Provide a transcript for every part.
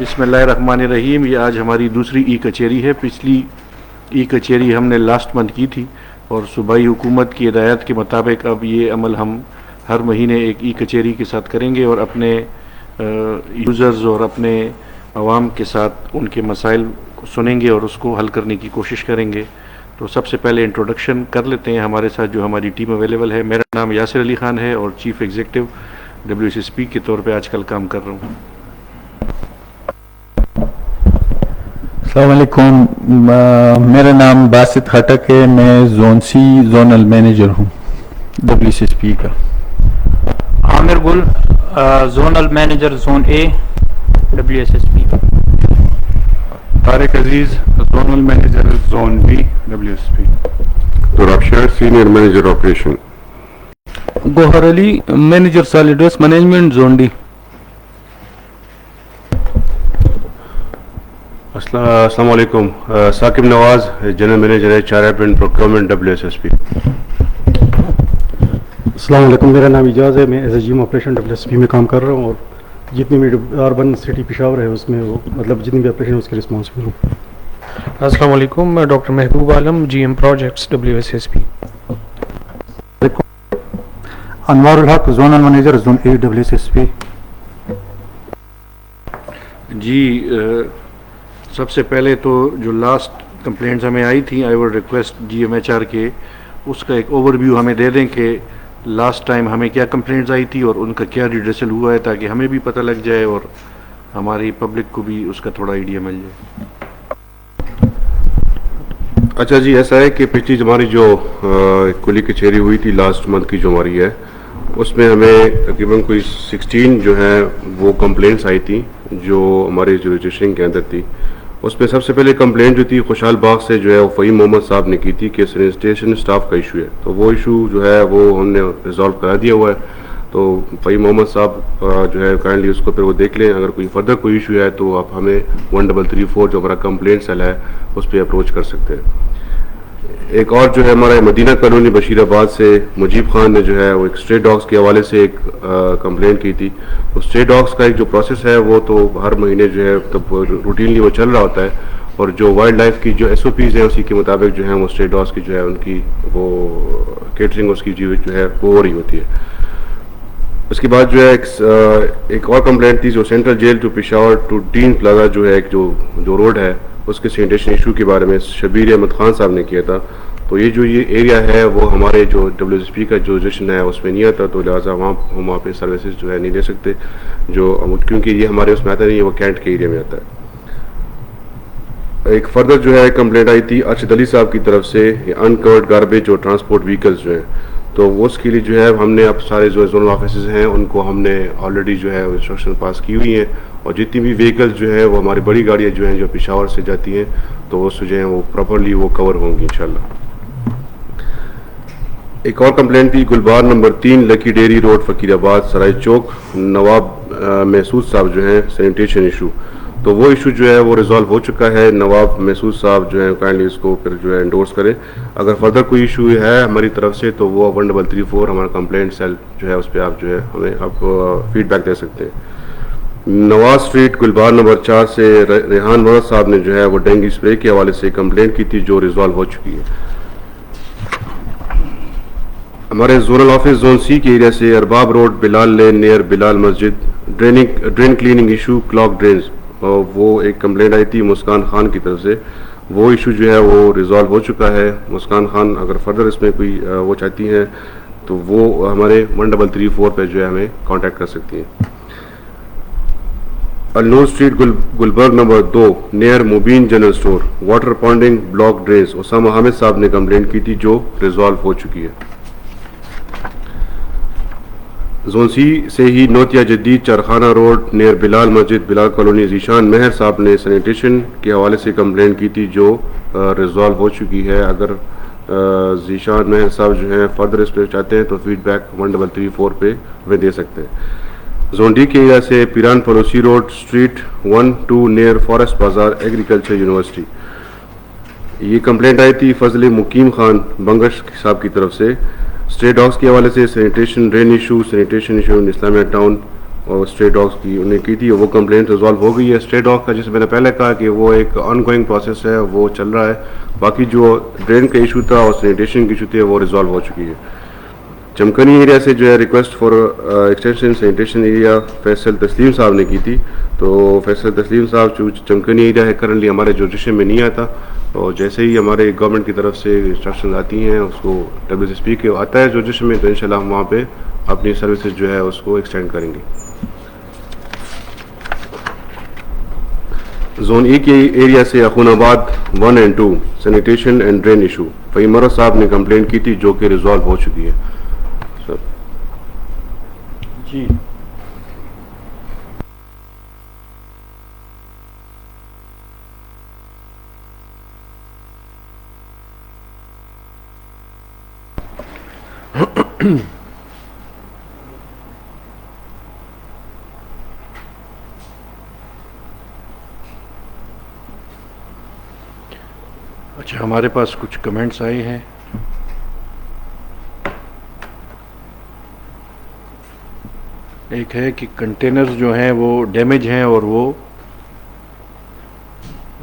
بسم اللہ الرحمن الرحیم. یہ آج ہماری دوسری ای کچہری ہے. پچھلی ای کچہری ہم نے لاسٹ منتھ کی تھی اور صوبائی حکومت کی ہدایت کے مطابق اب یہ عمل ہم ہر مہینے ایک ای کچہری کے ساتھ کریں گے اور اپنے یوزرز اور اپنے عوام کے ساتھ ان کے مسائل کو سنیں گے اور اس کو حل کرنے کی کوشش کریں گے. تو سب سے پہلے انٹروڈکشن کر لیتے ہیں. ہمارے ساتھ جو ہماری ٹیم اویلیبل ہے, میرا نام یاسر علی خان ہے اور چیف ایگزیکٹو WSSP کے طور پہ آج کل کام کر رہا ہوں. السلام علیکم. میرا نام باسط خٹک ہے. میں زون سی زونل مینیجر ہوں WSSP کا. Aamir Gul, zonal manager zone A WSSP. Tariq Aziz, zonal manager zone B WSSP. Turab Sher, senior manager operation. Gohar Ali, manager solid waste management zone D. السلام علیکم. ثاقب نواز, جنرل مینیجر ہے چارہ اینڈ پروکیورمنٹ WSSP. السلام علیکم. میرا نام اجاز ہے. میں as A GM operation WSSP میں کام کر رہا ہوں اور جتنی بھی اربن سٹی پشاور ہے اس میں وہ مطلب جتنی بھی آپریشن اس کے رسپانسبل ہوں. السلام علیکم. میں doctor Mehboob Alam, GM projects WSSP. Anwar ul Haq, zonal manager zone A WSSP. جی, سب سے پہلے تو جو لاسٹ کمپلینٹس ہمیں آئی تھیں, آئی وڈ ریکویسٹ GMHR کے اس کا ایک اوور ویو ہمیں دے دیں کہ لاسٹ ٹائم ہمیں کیا کمپلینٹس آئی تھی اور ان کا کیا ریڈریسل ہوا ہے, تاکہ ہمیں بھی پتہ لگ جائے اور ہماری پبلک کو بھی اس کا تھوڑا آئیڈیا مل جائے. اچھا جی, ایسا ہے کہ پچھلی ہماری جو کلی کچہری ہوئی تھی لاسٹ منتھ کی جو ہماری ہے, اس میں ہمیں تقریباً کوئی 16 جو ہیں وہ کمپلینٹس آئی تھیں جو ہمارے جوریسڈکشن کے اندر تھی. اس میں سب سے پہلے کمپلینٹ جو تھی خوشحال باغ سے جو ہے وہ فہیم محمد صاحب نے کی تھی کہ سینیٹیشن اسٹاف کا ایشو ہے. تو وہ ایشو جو ہے وہ ہم نے ریزالو کرا دیا ہوا ہے. تو فہیم محمد صاحب جو ہے کائنڈلی اس کو پھر وہ دیکھ لیں. اگر کوئی فردر کوئی ایشو ہے تو آپ ہمیں 1334 جو ہمارا کمپلینٹ سیل ہے اس پہ اپروچ کر سکتے ہیں. ایک اور جو ہے ہمارا مدینہ کالونی بشیر آباد سے مجیب خان نے جو ہے وہ ایک اسٹرے ڈاگس کے حوالے سے ایک کمپلینٹ کی تھی. تو اسٹرے ڈاگس کا ایک جو پروسیس ہے وہ تو ہر مہینے جو ہے تب روٹینلی وہ چل رہا ہوتا ہے, اور جو وائلڈ لائف کی جو SOPs ہیں اسی کے مطابق جو ہیں وہ اسٹرے ڈاگس کی جو ہے ان کی وہ کیٹرنگ اس کی جو ہے وہ ہو رہی ہوتی ہے. اس کے بعد جو ہے ایک اور کمپلینٹ تھی جو central jail to Peshawar to Dean plaza جو ہے ایک جو روڈ ہے اس کے سینیٹیشن ایشو کے بارے میں شبیر احمد خان صاحب نے کیا تھا. تو یہ جو یہ ایریا ہے وہ ہمارے جو WSSP کا جو جوریسڈکشن ہے اس میں نہیں آتا, تو لہٰذا ہم وہاں پہ سروسز جو ہے نہیں دے سکتے, جو کیونکہ یہ ہمارے اس میں آتا نہیں, وہ کینٹ کے ایریا میں آتا ہے. ایک فردر جو ہے کمپلینٹ آئی تھی ارشد علی صاحب کی طرف سے انکورڈ گاربیج اور ٹرانسپورٹ وہیکلز جو ہیں, تو اس کے لیے جو ہے ہم نے اب سارے جو زونل آفیسز ہیں ان کو ہم نے آلریڈی جو ہے انسٹرکشن پاس کی ہوئی ہیں, اور جتنی بھی وہیکلز جو ہیں وہ ہماری بڑی گاڑیاں جو ہیں جو پشاور سے جاتی ہیں تو وہ جو ہیں وہ پراپرلی وہ کور ہوں گی انشاءاللہ. ایک اور کمپلینٹ تھی گلبار نمبر 3 لکی ڈیری روڈ فقیر آباد سرائے چوک, نواب محسود صاحب جو ہیں سینیٹیشن ایشو. تو وہ ایشو جو ہے وہ ریزالو ہو چکا ہے. نواب محسود صاحب جو ہے کائنڈلی اس کو پھر جو ہے انڈورس کریں. اگر فردر کوئی ایشو ہے ہماری طرف سے تو وہ 1334 ہمارا کمپلینٹ سیل جو ہے اس پہ آپ جو ہے ہمیں آپ فیڈ بیک دے سکتے ہیں. نواز اسٹریٹ گلبار نمبر 4 سے ریحان ورد صاحب نے جو ہے وہ ڈینگی اسپرے کے حوالے سے کمپلینٹ کی تھی جو ریزالو ہو چکی ہے. ہمارے زونل آفس زون سی کے ایریا سے ارباب روڈ بلال لین نیئر بلال مسجد drain cleaning issue clock drains, وہ ایک کمپلینٹ آئی تھی مسکان خان کی طرف سے. وہ ایشو جو ہے وہ ریزالو ہو چکا ہے. مسکان خان اگر فردر اس میں کوئی وہ چاہتی ہیں تو وہ ہمارے 1334 پہ جو ہے ہمیں کانٹیکٹ کر سکتی ہیں. Alnoor street Gulberg number 2 near Mubeen general store water ponding block drains Usama Hamid sahab نے کمپلینٹ کی تھی جو ریزالو ہو چکی ہے. زون سی سے ہی نوتیا جدید چارخانہ روڈ نیئر بلال مسجد بلال کالونی ذیشان مہر صاحب نے سینیٹیشن کے حوالے سے کمپلینٹ کی تھی جو ریزالو ہو چکی ہے. اگر ذیشان مہر صاحب جو ہیں فردر اس پہ چاہتے ہیں تو فیڈ بیک 1334 پہ ہمیں دے سکتے ہیں. زون ڈی کے ایریا سے پیران پڑوسی روڈ اسٹریٹ 1-2 نیئر فارسٹ بازار ایگریکلچر یونیورسٹی, یہ کمپلینٹ آئی تھی فضل مقیم خان بنگش صاحب کی طرف سے اسٹرے ڈاگس کے حوالے سے سینیٹیشن ڈرین ایشو اسلامیہ ٹاؤن اور اسٹرے ڈاگس کی انہوں نے کی تھی، وہ کمپلینٹ ریزالو ہو گئی ہے. اسٹرے ڈاگ کا جیسے میں نے پہلے کہا کہ وہ ایک آن گوئنگ پروسیس ہے، وہ چل رہا ہے. باقی جو ڈرین کا ایشو تھا اور سینیٹیشن کی ایشو تھی وہ ریزالو ہو چکی ہے. چمکنی ایریا سے جو ہے request for extension sanitation area Faisal تسلیم صاحب نے کی تی. تو فیصل تسلیم صاحب جو چمکنی ایریا ہے کرنٹلی ہمارے جوڈیشن میں نہیں آتا، اور جیسے ہی ہمارے گورنمنٹ کی طرف سے انسٹرکشن آتی ہیں اس کو WSSP کے آتا ہے جوڈیشن میں، تو انشاءاللہ ہم وہاں پہ اپنی سروسز جو ہے اس کو ایکسٹینڈ کریں گے. زون ای کے ایریا سے اخون آباد 1 and 2 sanitation and drain issue Faheem Murad sahab نے کمپلینٹ کی تھی جو کہ ریزالو ہو چکی ہے. سر جی اچھا، ہمارے پاس کچھ کمنٹس آئے ہیں. ایک ہے کہ کنٹینرز جو ہیں وہ ڈیمیج ہیں اور وہ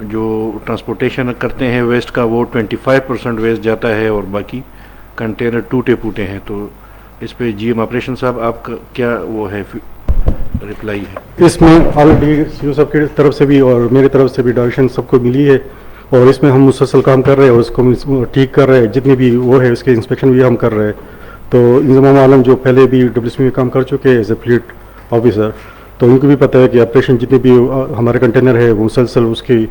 جو ٹرانسپورٹیشن کرتے ہیں ویسٹ کا وہ 25% ویسٹ جاتا ہے اور باقی کنٹینر ٹوٹے پوٹے ہیں. تو اس پہ جی ایم آپریشن صاحب آپ کا کیا وہ ہے رپلائی ہے؟ اس میں آلریڈی سی او صاحب کی طرف سے بھی اور میری طرف سے بھی ڈائریکشن سب کو ملی ہے، اور اس میں ہم مسلسل کام کر رہے ہیں اور اس کو ٹھیک کر رہے ہیں. جتنی بھی وہ ہے اس کے انسپیکشن بھی ہم کر رہے ہیں. تو انضمام عالم جو پہلے بھی WSP میں کام کر چکے ہیں ایز اے فلیٹ آفیسر، تو ان کو بھی پتہ ہے کہ آپریشن جتنے بھی ہمارے کنٹینر ہے وہ مسلسل اس کی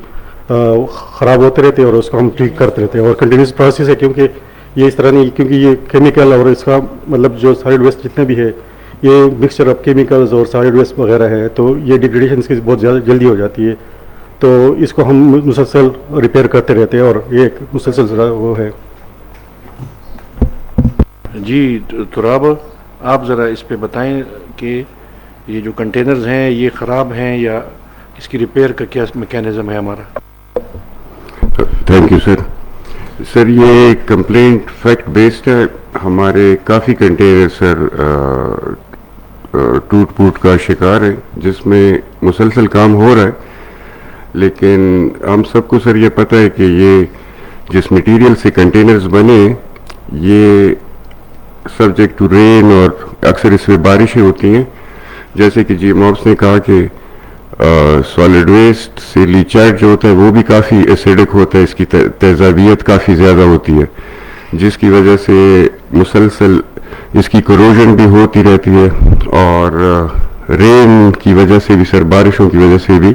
خراب ہوتے رہتے ہیں اور اس کو ہم ٹھیک کرتے رہتے ہیں. اور کنٹینیوس پروسیس ہے، کیونکہ یہ اس طرح نہیں، کیونکہ یہ کیمیکل اور اس کا مطلب جو سالڈ ویسٹ جتنے بھی ہے یہ مکسچر آف کیمیکلز اور سالڈ ویسٹ وغیرہ ہے، تو یہ ڈیگریڈیشن اس کی بہت زیادہ جلدی ہو جاتی ہے. تو اس کو ہم مسلسل ریپیئر کرتے رہتے ہیں اور یہ ایک مسلسل وہ ہے. جی تراب، آپ ذرا اس پہ بتائیں کہ یہ جو کنٹینرز ہیں یہ خراب ہیں یا اس کی ریپیئر کا کیا میکینزم ہے ہمارا؟ Thank you sir. سر یہ کمپلینٹ فیکٹ بیسڈ ہے. ہمارے کافی کنٹینر سر ٹوٹ پوٹ کا شکار ہے جس میں مسلسل کام ہو رہا ہے، لیکن ہم سب کو سر یہ پتہ ہے کہ یہ جس مٹیریل سے کنٹینرز بنے یہ سبجیکٹ ٹو رین اور اکثر اس میں بارشیں ہوتی ہیں. جیسے کہ جی موبس نے کہا کہ سالڈ ویسٹ سے لیچائٹ جو ہوتا ہے وہ بھی کافی ایسیڈک ہوتا ہے، اس کی تیزابیت کافی زیادہ ہوتی ہے جس کی وجہ سے مسلسل اس کی کروژن بھی ہوتی رہتی ہے، اور رین کی وجہ سے بھی سر، بارشوں کی وجہ سے بھی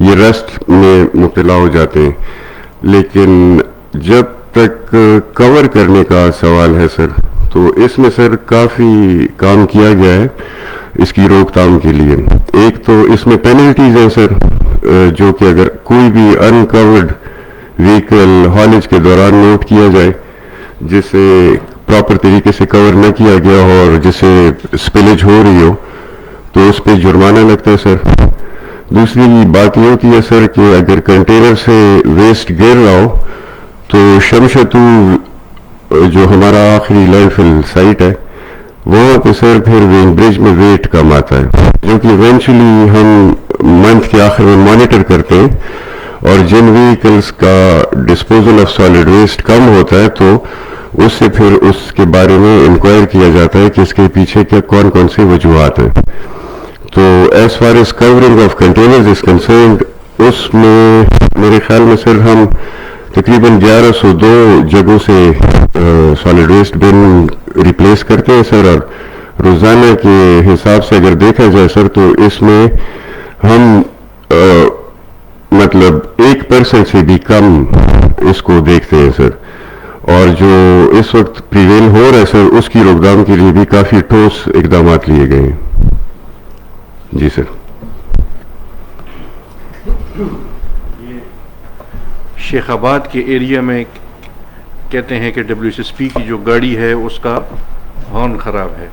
یہ رسٹ میں مبتلا ہو جاتے ہیں. لیکن جب تک کور کرنے کا سوال ہے سر، تو اس میں سر کافی کام کیا گیا ہے اس کی روک تھام کے لیے. ایک تو اس میں پینلٹیز ہیں سر، جو کہ اگر کوئی بھی انکورڈ وہیکل ہالج کے دوران نوٹ کیا جائے جسے پراپر طریقے سے کور نہ کیا گیا ہو اور جسے سپیلیج ہو رہی ہو تو اس پہ جرمانہ لگتا ہے سر. دوسری بات یہ ہوتی ہے سر کہ اگر کنٹینر سے ویسٹ گر رہا ہو تو شمشتو جو ہمارا آخری لینڈ فل سائٹ ہے وہاں پہ سر پھر وین برج میں ویٹ کم آتا ہے، جو کہ ایونچولی ہم منتھ کے آخر میں مانیٹر کرتے ہیں، اور جن وہیکلس کا ڈسپوزل آف سالڈ ویسٹ کم ہوتا ہے تو اس سے پھر اس کے بارے میں انکوائر کیا جاتا ہے کہ اس کے پیچھے کیا کون کون سے وجوہات ہیں. تو as far as covering of containers is concerned, اس میں میرے خیال میں سر ہم تقریباً 1102 جگہوں سے سالڈ ویسٹ بن ریپلیس کرتے ہیں سر، اور روزانہ کے حساب سے اگر دیکھا جائے سر تو اس میں ہم مطلب 1% سے بھی کم اس کو دیکھتے ہیں سر. اور جو اس وقت پریویل ہو رہا ہے سر اس کی روک تھام کے لیے بھی کافی ٹھوس اقدامات لیے گئے ہیں. جی سر. شیخ آباد کے ایریا میں کہتے ہیں کہ WSSP کی جو گاڑی ہے اس کا ہارن خراب ہے.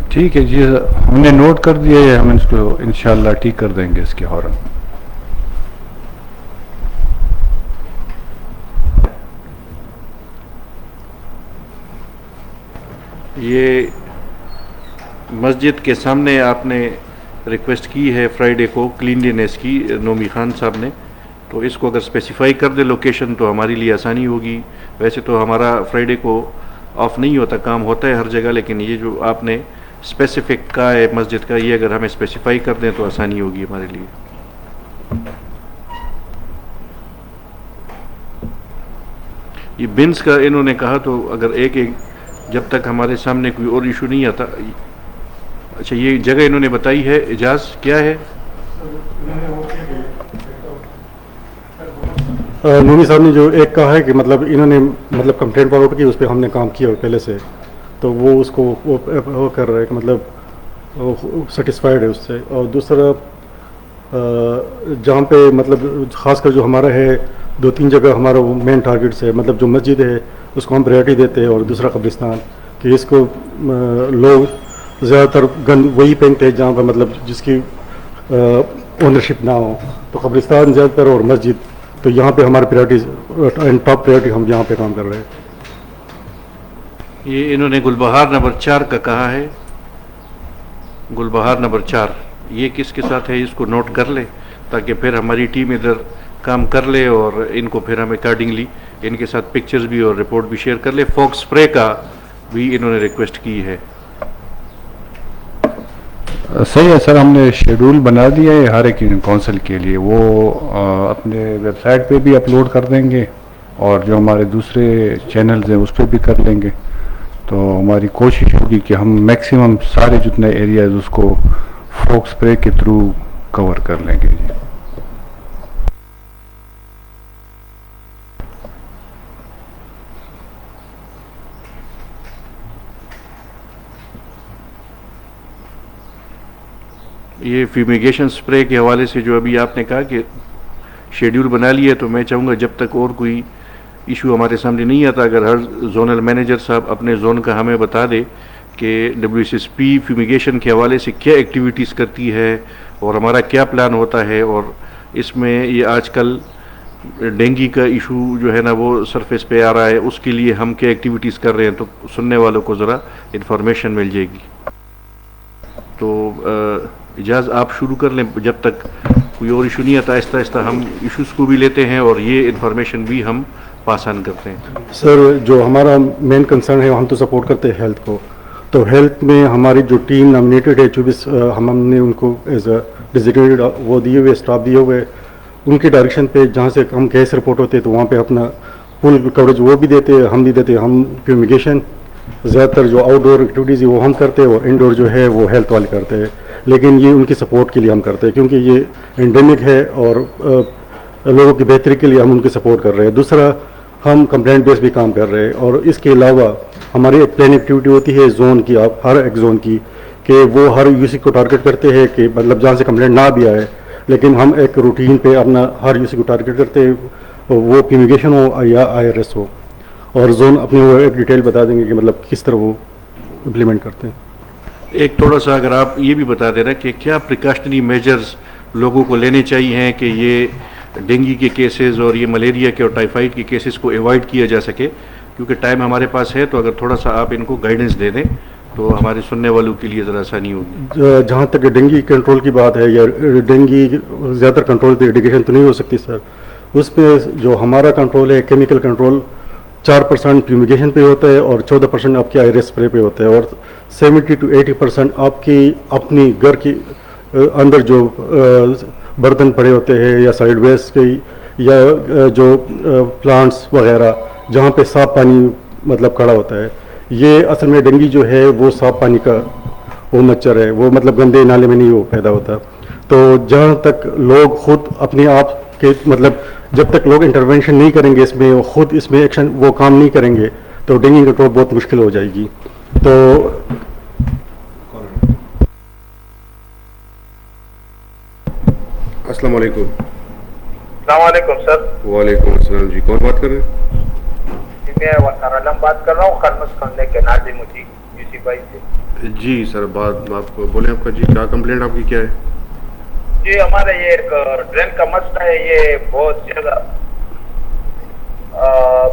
ٹھیک ہے جی، ہم نے نوٹ کر دیا ہے، ہم اس کو انشاءاللہ ٹھیک کر دیں گے اس کے ہارن. یہ مسجد کے سامنے آپ نے ریکویسٹ کی ہے فرائیڈے کو کلینلینس کی نومی خان صاحب نے، تو اس کو اگر اسپیسیفائی کر دے لوکیشن تو ہمارے لیے آسانی ہوگی. ویسے تو ہمارا فرائیڈے کو آف نہیں ہوتا، کام ہوتا ہے ہر جگہ، لیکن یہ جو آپ نے اسپیسیفک کا ہے مسجد کا، یہ اگر ہمیں اسپیسیفائی کر دیں تو آسانی ہوگی ہمارے لیے. یہ بنس کا انہوں نے کہا تو اگر ایک جب تک ہمارے سامنے کوئی اور ایشو نہیں آتا. اچھا یہ جگہ انہوں نے بتائی ہے، اجاز کیا ہے؟ نومی صاحب نے جو ایک کہا ہے کہ مطلب انہوں نے مطلب کمپلینٹ فارورڈ کی، اس پہ ہم نے کام کیا پہلے سے، تو وہ اس کو وہ کر رہا ہے کہ مطلب سیٹسفائیڈ ہے اس سے. اور دوسرا جہاں پہ مطلب خاص کر جو ہمارا ہے 2-3 جگہ ہمارا وہ مین ٹارگیٹس ہے، مطلب جو مسجد ہے اس کو ہم پریورٹی دیتے ہیں، اور دوسرا قبرستان کہ اس کو لوگ زیادہ تر گند وہی پہنتے ہیں جہاں پہ مطلب جس کی اونرشپ نہ ہو، تو قبرستان زیادہ تر اور مسجد، تو یہاں پہ ہماری پریورٹیز ٹاپ پریورٹی ہم یہاں پہ کام کر رہے ہیں. یہ انہوں نے گلبہار نمبر 4 کا کہا ہے، گلبہار نمبر 4 یہ کس کے ساتھ ہے، اس کو نوٹ کر لے تاکہ پھر ہماری ٹیم ادھر کام کر لے، اور ان کو پھر ہم اکارڈنگلی ان کے ساتھ پکچرز بھی اور رپورٹ بھی شیئر کر لے. فوک اسپرے کا بھی انہوں نے ریکویسٹ کی ہے. صحیح ہے سر، ہم نے شیڈول بنا دیا ہے ہر ایک کونسل کے لیے، وہ اپنے ویب سائٹ پہ بھی اپلوڈ کر دیں گے، اور جو ہمارے دوسرے چینلز ہیں اس پہ بھی کر لیں گے. تو ہماری کوشش ہوگی کہ ہم میکسیمم سارے جتنے ایریاز اس کو فوک اسپرے کے تھرو کور کر لیں گے. جی یہ فیومیگیشن سپرے کے حوالے سے جو ابھی آپ نے کہا کہ شیڈیول بنا لیا، تو میں چاہوں گا جب تک اور کوئی ایشو ہمارے سامنے نہیں آتا، اگر ہر زونل مینیجر صاحب اپنے زون کا ہمیں بتا دے کہ WSSP فیومیگیشن کے حوالے سے کیا ایکٹیویٹیز کرتی ہے اور ہمارا کیا پلان ہوتا ہے، اور اس میں یہ آج کل ڈینگی کا ایشو جو ہے نا وہ سرفیس پہ آ رہا ہے، اس کے لیے ہم کیا ایکٹیویٹیز کر رہے ہیں، تو سننے والوں کو ذرا انفارمیشن مل جائے گی. تو اجاز آپ شروع کر لیں، جب تک کوئی اور ایشو نہیں آتا آہستہ آہستہ ہم ایشوز کو بھی لیتے ہیں اور یہ انفارمیشن بھی ہم پاس آن کرتے ہیں. سر جو ہمارا مین کنسرن ہے ہم تو سپورٹ کرتے ہیں ہیلتھ کو، تو ہیلتھ میں ہماری جو ٹیم نامنیٹڈ ہے 24 ہم نے ان کو ایز اے ڈیزیگنیٹڈ وہ دیے ہوئے اسٹاف دیے ہوئے، ان کی ڈائریکشن پہ جہاں سے ہم کیس رپورٹ ہوتے ہیں تو وہاں پہ اپنا فل کوریج وہ بھی دیتے ہیں، ہم بھی دیتے ہیں. ہم فیومیگیشن زیادہ تر جو آؤٹ ڈور ایکٹیویٹیز وہ ہم کرتے ہیں، اور انڈور جو ہے وہ ہیلتھ والے کرتے ہیں، لیکن یہ ان کی سپورٹ کے لیے ہم کرتے ہیں کیونکہ یہ انڈیمک ہے اور لوگوں کی بہتری کے لیے ہم ان کی سپورٹ کر رہے ہیں. دوسرا ہم کمپلینٹ بیس بھی کام کر رہے ہیں، اور اس کے علاوہ ہماری ایک پلان ایکٹیویٹی ہوتی ہے زون کی، آپ ہر ایک زون کی، کہ وہ ہر UC کو ٹارگٹ کرتے ہیں کہ مطلب جہاں سے کمپلینٹ نہ بھی آئے، لیکن ہم ایک روٹین پہ اپنا ہر UC کو ٹارگٹ کرتے ہیں، وہ فیومیگیشن ہو یا IRS ہو، اور زون اپنی وہ ایک ڈیٹیل بتا دیں گے کہ مطلب کس طرح وہ امپلیمنٹ کرتے ہیں. ایک تھوڑا سا اگر آپ یہ بھی بتا دینا کہ کیا پریکاشنری میجرز لوگوں کو لینے چاہیے کہ یہ ڈینگی کے کیسز اور یہ ملیریا کے اور ٹائیفائڈ کے کیسز کو ایوائڈ کیا جا سکے، کیونکہ ٹائم ہمارے پاس ہے، تو اگر تھوڑا سا آپ ان کو گائیڈنس دے دیں تو ہمارے سننے والوں کے لیے ذرا آسانی ہوگی. جہاں تک ڈینگی کنٹرول کی بات ہے، یا ڈینگی زیادہ تر کنٹرول پہ ایڈیکیشن تو نہیں ہو سکتی سر، اس پہ جو ہمارا کنٹرول ہے کیمیکل کنٹرول 4% فیومیگیشن پہ ہوتا ہے اور 14% آپ کے IRS اسپرے پہ ہوتا ہے، اور 70 to 80% آپ کی اپنی گھر کی اندر جو برتن پڑے ہوتے ہیں یا سالڈ ویسٹ کے یا جو پلانٹس وغیرہ جہاں پہ صاف پانی مطلب کھڑا ہوتا ہے، یہ اصل میں ڈینگی جو ہے وہ صاف پانی کا وہ مچھر ہے، وہ مطلب گندے نالے میں نہیں وہ پیدا ہوتا. تو جہاں تک لوگ خود اپنے آپ کے مطلب جب تک لوگ انٹرونشن نہیں کریں گے اس میں، خود اس میں ایکشن وہ کام نہیں کریں گے، تو ڈینگی کنٹرول بہت مشکل ہو جائے گی. تو السلام علیکم. السلام علیکم سر. وعلیکم السلام جی، کون بات کر رہے ہیں؟ میں وقار عالم بات کر رہا ہوں، خرمس کھانے کے ناظم مجھے UC بائی سے. جی سر، بات آپ بولیں، آپ کا جی کیا کمپلینٹ آپ کی کیا ہے؟ جی ہمارا یہ ایک ڈرین کا مسئلہ ہے، یہ بہت زیادہ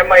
MI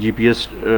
GPS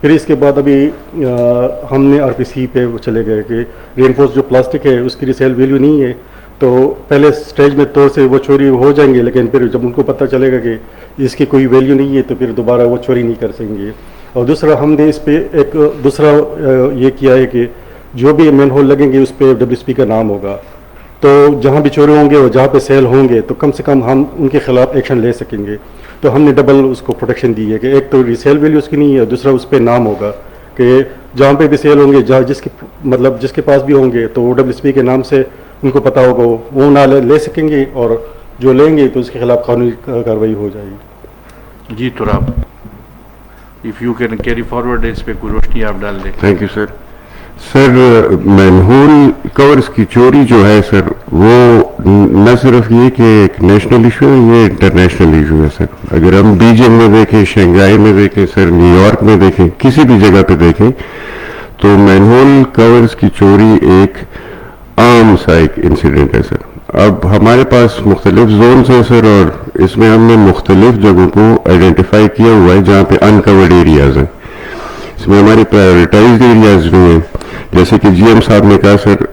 پھر اس کے بعد ابھی ہم نے RPC پہ چلے گئے کہ ری انفورس جو پلاسٹک ہے اس کی ریسیل ویلیو نہیں ہے، تو پہلے سٹیج میں طور سے وہ چوری ہو جائیں گے، لیکن پھر جب ان کو پتہ چلے گا کہ اس کی کوئی ویلیو نہیں ہے تو پھر دوبارہ وہ چوری نہیں کر سکیں گے. اور دوسرا ہم نے اس پہ ایک دوسرا یہ کیا ہے کہ جو بھی مین ہول لگیں گے اس پہ WSP کا نام ہوگا، تو جہاں بھی چوری ہوں گے اور جہاں پہ سیل ہوں گے تو کم سے کم ہم ان کے خلاف ایکشن لے سکیں گے. تو ہم نے ڈبل اس کو پروٹیکشن دی ہے کہ ایک تو ریسیل ویلیو اس کی نہیں ہے، دوسرا اس پہ نام ہوگا کہ جہاں پہ بھی سیل ہوں گے، جہاں جس کے پاس بھی ہوں گے تو WSP کے نام سے ان کو پتہ ہوگا، وہ نہ لے سکیں گے، اور جو لیں گے تو اس کے خلاف قانونی کارروائی ہو جائے گی. جی Turab, if you can carry forward اس پہ کوئی روشنی آپ ڈال دیں. Thank you sir. Sir manhole covers کی چوری جو ہے سر، وہ نہ صرف یہ کہ ایک نیشنل ایشو ہے، یہ انٹرنیشنل ایشو ہے سر. اگر ہم بیجنگ میں دیکھیں، شنگھائی میں دیکھیں سر، نیو یارک میں دیکھیں، کسی بھی جگہ پہ دیکھیں تو مینہول کورز کی چوری ایک عام سا ایک انسیڈنٹ ہے سر. اب ہمارے پاس مختلف زونز ہیں سر، اور اس میں ہم نے مختلف جگہوں کو آئیڈینٹیفائی کیا ہوا ہے جہاں پہ انکورڈ ایریاز ہیں. اس میں ہمارے پرائیورٹائزڈ ایریاز بھی ہیں، جیسے کہ GM صاحب نے کہا سر،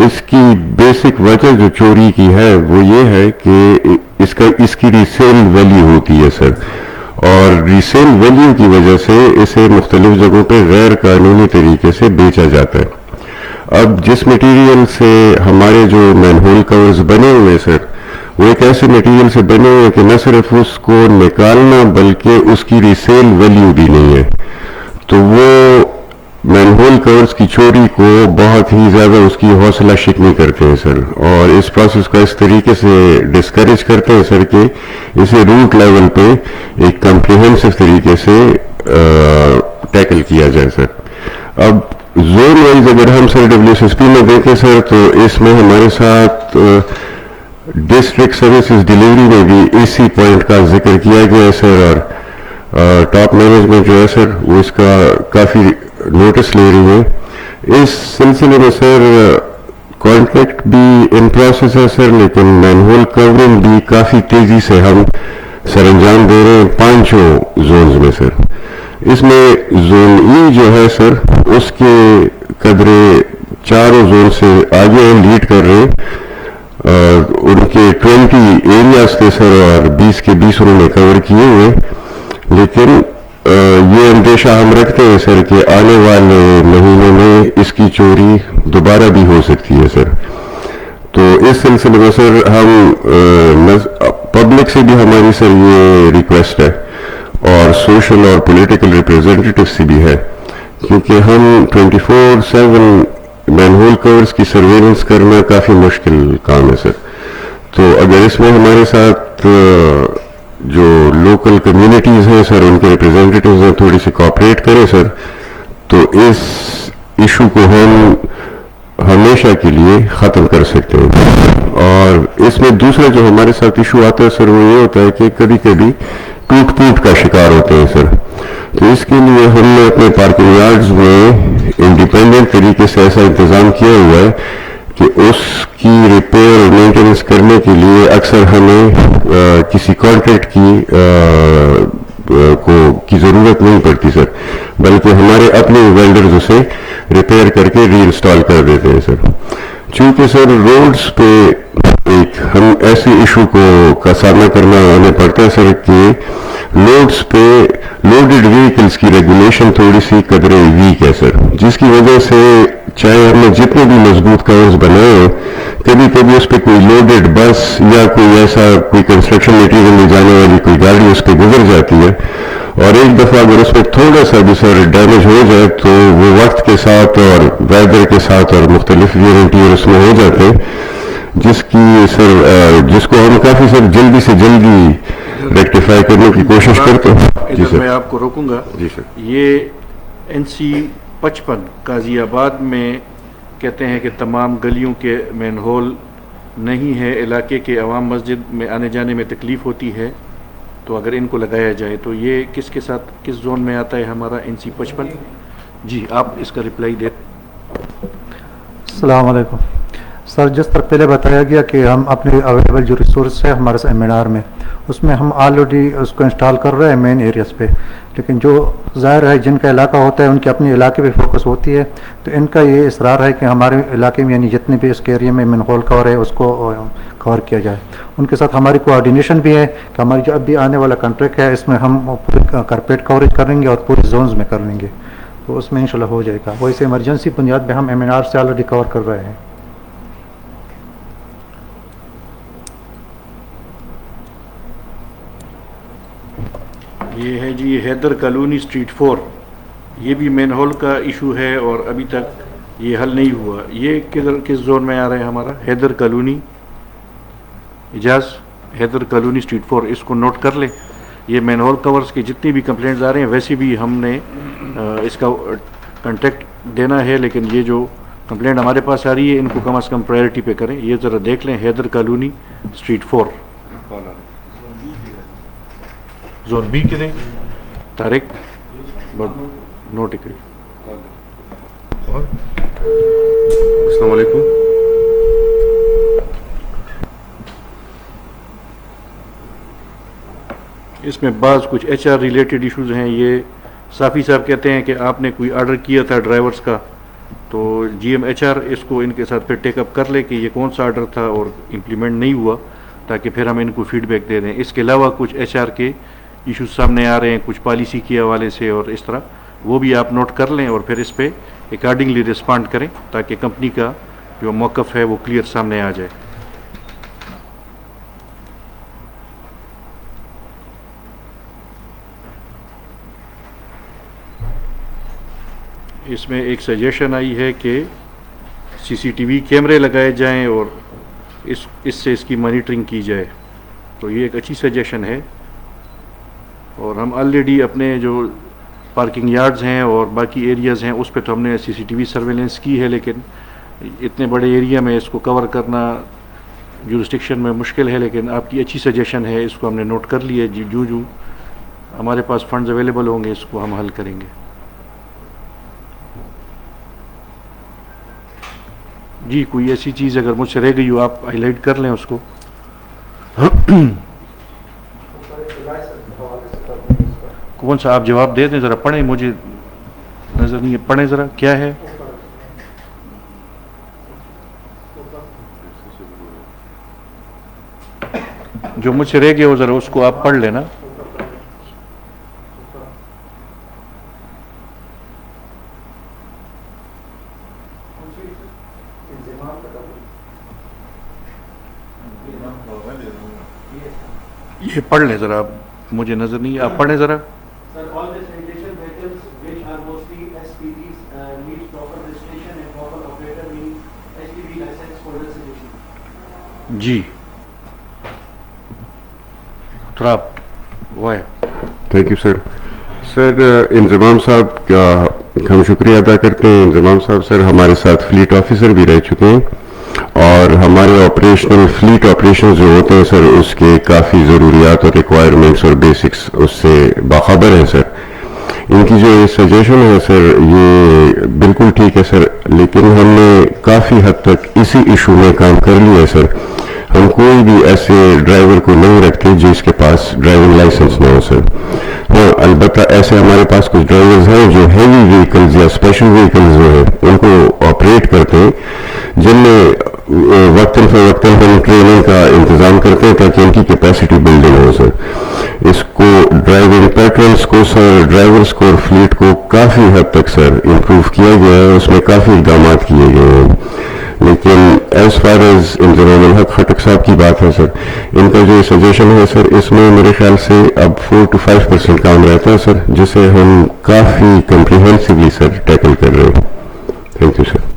اس کی بیسک وجہ جو چوری کی ہے وہ یہ ہے کہ اس کی ریسیل ویلیو ہوتی ہے سر، اور ریسیل ویلیو کی وجہ سے اسے مختلف جگہوں پہ غیر قانونی طریقے سے بیچا جاتا ہے. اب جس مٹیریل سے ہمارے جو مینہول کورز بنے ہوئے سر، وہ ایک ایسے مٹیریل سے بنے ہوئے کہ نہ صرف اس کو نکالنا بلکہ اس کی ریسیل ویلیو بھی نہیں ہے. تو وہ مینہول کورز کی چوری کو بہت ہی زیادہ اس کی حوصلہ شکنی کرتے ہیں سر، اور اس پروسیس کو اس طریقے سے ڈسکریج کرتے ہیں سر کہ اسے روٹ لیول پہ ایک کمپریہنسو طریقے سے ٹیکل کیا جائے سر. اب زون وائز اگر ہم سر WSSP میں دیکھیں سر، تو اس میں ہمارے ساتھ ڈسٹرکٹ سروسز ڈیلیوری میں بھی اسی پوائنٹ کا ذکر کیا گیا ہے سر، اور ٹاپ مینجمنٹ جو ہے سر وہ اس کا کافی نوٹس لے رہی ہے. اس سلسلے میں سر کانٹریکٹ بھی ان پروسیس ہے سر، لیکن مینہول کورنگ بھی کافی تیزی سے ہم سر انجام دے رہے ہیں 5 زونز میں سر. اس میں زون ای جو ہے سر، اس کے قدرے 4 زون سے آگے ہم لیڈ کر رہے ہیں. ان کے 20 ایریاز تھے سر، اور 20 کے 20 انہوں نے کور کیے ہوئے، لیکن یہ اندیشہ ہم رکھتے ہیں سر کہ آنے والے مہینوں میں اس کی چوری دوبارہ بھی ہو سکتی ہے سر. تو اس سلسلے میں سر ہم پبلک سے بھی ہماری سر یہ ریکویسٹ ہے، اور سوشل اور پولیٹیکل ریپریزنٹیٹیو سے بھی ہے، کیونکہ ہم 24/7 مینہول کورز کی سرویلنس کرنا کافی مشکل کام ہے سر. تو اگر اس میں ہمارے ساتھ جو لوکل کمیونٹیز ہیں سر، ان کے ریپریزنٹیٹیوز ہیں، تھوڑی سی کوآپریٹ کریں سر، تو اس ایشو کو ہم ہمیشہ کے لیے ختم کر سکتے ہیں. اور اس میں دوسرا جو ہمارے ساتھ ایشو آتا ہے سر، وہ یہ ہوتا ہے کہ کبھی کبھی ٹوٹ کا شکار ہوتے ہیں سر. تو اس کے لیے ہم نے اپنے پارکنگ یارڈز میں انڈیپینڈنٹ طریقے سے ایسا انتظام کیا ہوا ہے کہ اس کی ریپیئر اور مینٹیننس کرنے کے لیے اکثر ہمیں کسی کانٹریکٹ کی ضرورت نہیں پڑتی سر، بلکہ ہمارے اپنے ویلڈرز اسے ریپیئر کر کے ری انسٹال کر دیتے ہیں سر. چونکہ سر روڈز پہ ایک ہم ایسے ایشو کا سامنا کرنا ہمیں پڑتا ہے سر کہ لوڈز پہ لوڈڈ ویکلز کی ریگولیشن تھوڑی سی قدرے ویک ہے سر، جس کی وجہ سے چاہے ہم نے جتنے بھی مضبوط کورز بنائے ہیں، کبھی کبھی اس پہ کوئی لوڈڈ بس یا کوئی ایسا کوئی کنسٹرکشن مٹیریل لے جانے والی کوئی گاڑی اس پہ گزر جاتی ہے، اور ایک دفعہ اگر اس میں تھوڑا سا بھی سر ڈیمیج ہو جائے تو وہ وقت کے ساتھ اور ویدر کے ساتھ اور مختلف ویرنٹی اس میں ہو جاتے ہیں، جس کو ہم کافی سر جلدی سے جلدی ریکٹیفائی کرنے کی کوشش کرتے ہیں. جی سر، میں آپ کو روکوں گا. جی سر، یہ NC 55 قاضی آباد میں کہتے ہیں کہ تمام گلیوں کے مین ہول نہیں ہے، علاقے کے عوام مسجد میں آنے جانے میں تکلیف ہوتی ہے، تو اگر ان کو لگایا جائے تو یہ کس کے ساتھ کس زون میں آتا ہے ہمارا NC 55؟ جی آپ اس کا رپلائی دیں. السلام علیکم سر جس طرح پہلے بتایا گیا کہ ہم اپنے اویلیبل جو ریسورس ہے ہمارے سیمینار میں اس میں ہم آلریڈی اس کو انسٹال کر رہے ہیں مین ایریاز پہ، لیکن جو ظاہر ہے جن کا علاقہ ہوتا ہے ان کے اپنے علاقے پہ فوکس ہوتی ہے، تو ان کا یہ اصرار ہے کہ ہمارے علاقے میں یعنی جتنے بھی اس کے ایریا میں مین ہول کور ہے اس کو کور کیا جائے۔ ان کے ساتھ ہماری کوآرڈینیشن بھی ہے کہ ہماری جو اب بھی آنے والا کانٹریکٹ ہے اس میں ہم پوری کارپیٹ کوریج کریں گے اور پورے زونز میں کر لیں گے، تو اس میں انشاءاللہ ہو جائے گا۔ ویسے ایمرجنسی بنیاد پہ ہم MNR سے آلریڈی کور کر رہے ہیں۔ یہ ہے جی حیدر کالونی اسٹریٹ 4، یہ بھی مین ہول کا ایشو ہے اور ابھی تک یہ حل نہیں ہوا۔ یہ کس زون میں آ رہا ہے ہمارا؟ حیدر کالونی، اجاز حیدر کالونی اسٹریٹ 4، اس کو نوٹ کر لیں۔ یہ مین ہول کورز کے جتنی بھی کمپلینٹس آ رہے ہیں ویسے بھی ہم نے اس کا کنٹیکٹ دینا ہے، لیکن یہ جو کمپلینٹ ہمارے پاس آ رہی ہے ان کو کم از کم پرائرٹی پہ کریں۔ یہ ذرا دیکھ لیں Haider colony street 4، zone B کے دیں طارق نوٹ کریں۔ السلام علیکم۔ اس میں بعض کچھ HR ریلیٹڈ ایشوز ہیں۔ یہ صافی صاحب کہتے ہیں کہ آپ نے کوئی آرڈر کیا تھا ڈرائیورز کا، تو GM HR اس کو ان کے ساتھ پھر ٹیک اپ کر لے کہ یہ کون سا آرڈر تھا اور امپلیمنٹ نہیں ہوا، تاکہ پھر ہم ان کو فیڈ بیک دے دیں۔ اس کے علاوہ کچھ HR کے ایشوز سامنے آ رہے ہیں کچھ پالیسی کے حوالے سے اور اس طرح، وہ بھی آپ نوٹ کر لیں اور پھر اس پہ اکارڈنگلی رسپانڈ کریں تاکہ کمپنی کا جو موقف ہے وہ کلیئر سامنے آ جائے۔ اس میں ایک سجیشن آئی ہے کہ CCTV کیمرے لگائے جائیں اور اس سے اس کی مانیٹرنگ کی جائے، تو یہ ایک اچھی سجیشن ہے۔ اور ہم آلریڈی اپنے جو پارکنگ یارڈز ہیں اور باقی ایریاز ہیں اس پہ تو ہم نے CCTV سرویلنس کی ہے، لیکن اتنے بڑے ایریا میں اس کو کور کرنا جورسڈکشن میں مشکل ہے، لیکن آپ کی اچھی سجیشن ہے، اس کو ہم نے نوٹ کر لیا ہے۔ جو ہمارے پاس فنڈز اویلیبل ہوں گے اس کو ہم حل کریں گے۔ جی کوئی ایسی چیز اگر مجھ سے رہ گئی ہو آپ ہائی لائٹ کر لیں اس کو۔ کون سا آپ جواب دے دیں، ذرا پڑھیں، مجھے نظر نہیں ہے، پڑھیں ذرا کیا ہے۔ جو مجھ سے رہ گیا ہو ذرا اس کو آپ پڑھ لینا۔ یہ پڑھ لیں ذرا، مجھے نظر نہیں ہے، آپ پڑھیں ذرا۔ جی تھوڑا وہ ہے۔ Thank you sir. سر انضمام صاحب کا ہم شکریہ ادا کرتے ہیں۔ انضمام صاحب سر ہمارے ساتھ فلیٹ آفیسر بھی رہ چکے ہیں اور ہمارے آپریشنل فلیٹ آپریشن جو ہوتے ہیں سر اس کے کافی ضروریات اور ریکوائرمنٹس اور بیسکس اس سے باخبر ہیں سر۔ ان کی جو یہ سجیشن ہے سر یہ بالکل ٹھیک ہے سر، لیکن ہم نے کافی حد تک اسی ایشو میں کام کر لیا ہے سر۔ ہم کوئی بھی ایسے ڈرائیور کو نہیں رکھتے جس کے پاس ڈرائیونگ لائسنس نہ ہو سر۔ ہاں البتہ ایسے ہمارے پاس کچھ ڈرائیورز ہیں جو ہیوی وہیکلز یا اسپیشل وہیکلز جو ہیں ان کو آپریٹ کرتے ہیں، جن میں وقتاً فوقتاً ہم ٹریننگ کا انتظام کرتے ہیں تاکہ ان کی کیپیسٹی بلڈنگ ہو سر۔ اس کو ڈرائیونگ پیٹرنس کو سر، ڈرائیورز کو اور فلیٹ کو کافی حد تک سر امپروو کیا گیا ہے، اس میں کافی اقدامات کیے گئے ہیں۔ لیکن ایز فار ایز انضمام الحق خٹک صاحب کی بات ہے سر، ان کا جو سجیشن ہے سر اس میں میرے خیال سے اب 4 to 5% کام رہتا ہے سر، جسے ہم کافی کمپریہنسولی سر ٹیکل کر رہے ہیں۔ تھینک یو سر۔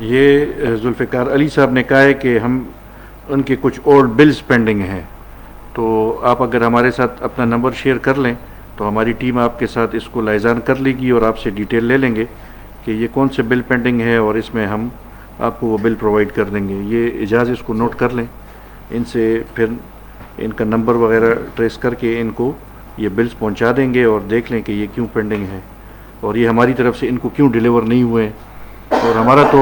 یہ ذوالفقار علی صاحب نے کہا ہے کہ ہم ان کے کچھ اولڈ بلز پینڈنگ ہیں، تو آپ اگر ہمارے ساتھ اپنا نمبر شیئر کر لیں تو ہماری ٹیم آپ کے ساتھ اس کو لائزان کر لے گی اور آپ سے ڈیٹیل لے لیں گے کہ یہ کون سے بل پینڈنگ ہے اور اس میں ہم آپ کو وہ بل پرووائڈ کر دیں گے۔ یہ اجازت اس کو نوٹ کر لیں، ان سے پھر ان کا نمبر وغیرہ ٹریس کر کے ان کو یہ بلز پہنچا دیں گے اور دیکھ لیں کہ یہ کیوں پینڈنگ ہے اور یہ ہماری طرف سے ان کو کیوں ڈیلیور نہیں ہوئے۔ اور ہمارا تو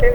3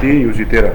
3 UC13।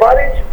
12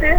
3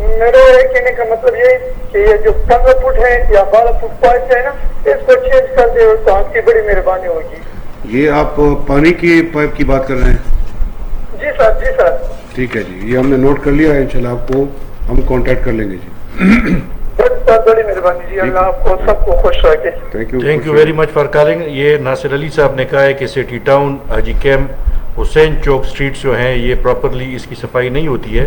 میرے کہنے کا مطلب یہ کہ یہ جو 15 فٹ ہے یا 12 فٹ پائپ ہے نا اس کو چینج کر دے تو آپ کی بڑی مہربانی ہوگی. یہ آپ پانی کی پائپ کی بات کر رہے ہیں؟ جی سر جی سر. ٹھیک ہے جی، یہ ہم نے نوٹ کر لیا ہے، انشاءاللہ آپ کو ہم کانٹیکٹ کر لیں گے جی. بڑی مہربانی جی، اللہ آپ کو سب کو خوش رکھے. Thank you very much for calling. یہ ناصر علی صاحب نے کہا ہے کہ سٹی ٹاؤن، حاجی کیمپ، حسین چوک اسٹریٹس جو ہیں یہ پراپرلی اس کی صفائی نہیں ہوتی ہے.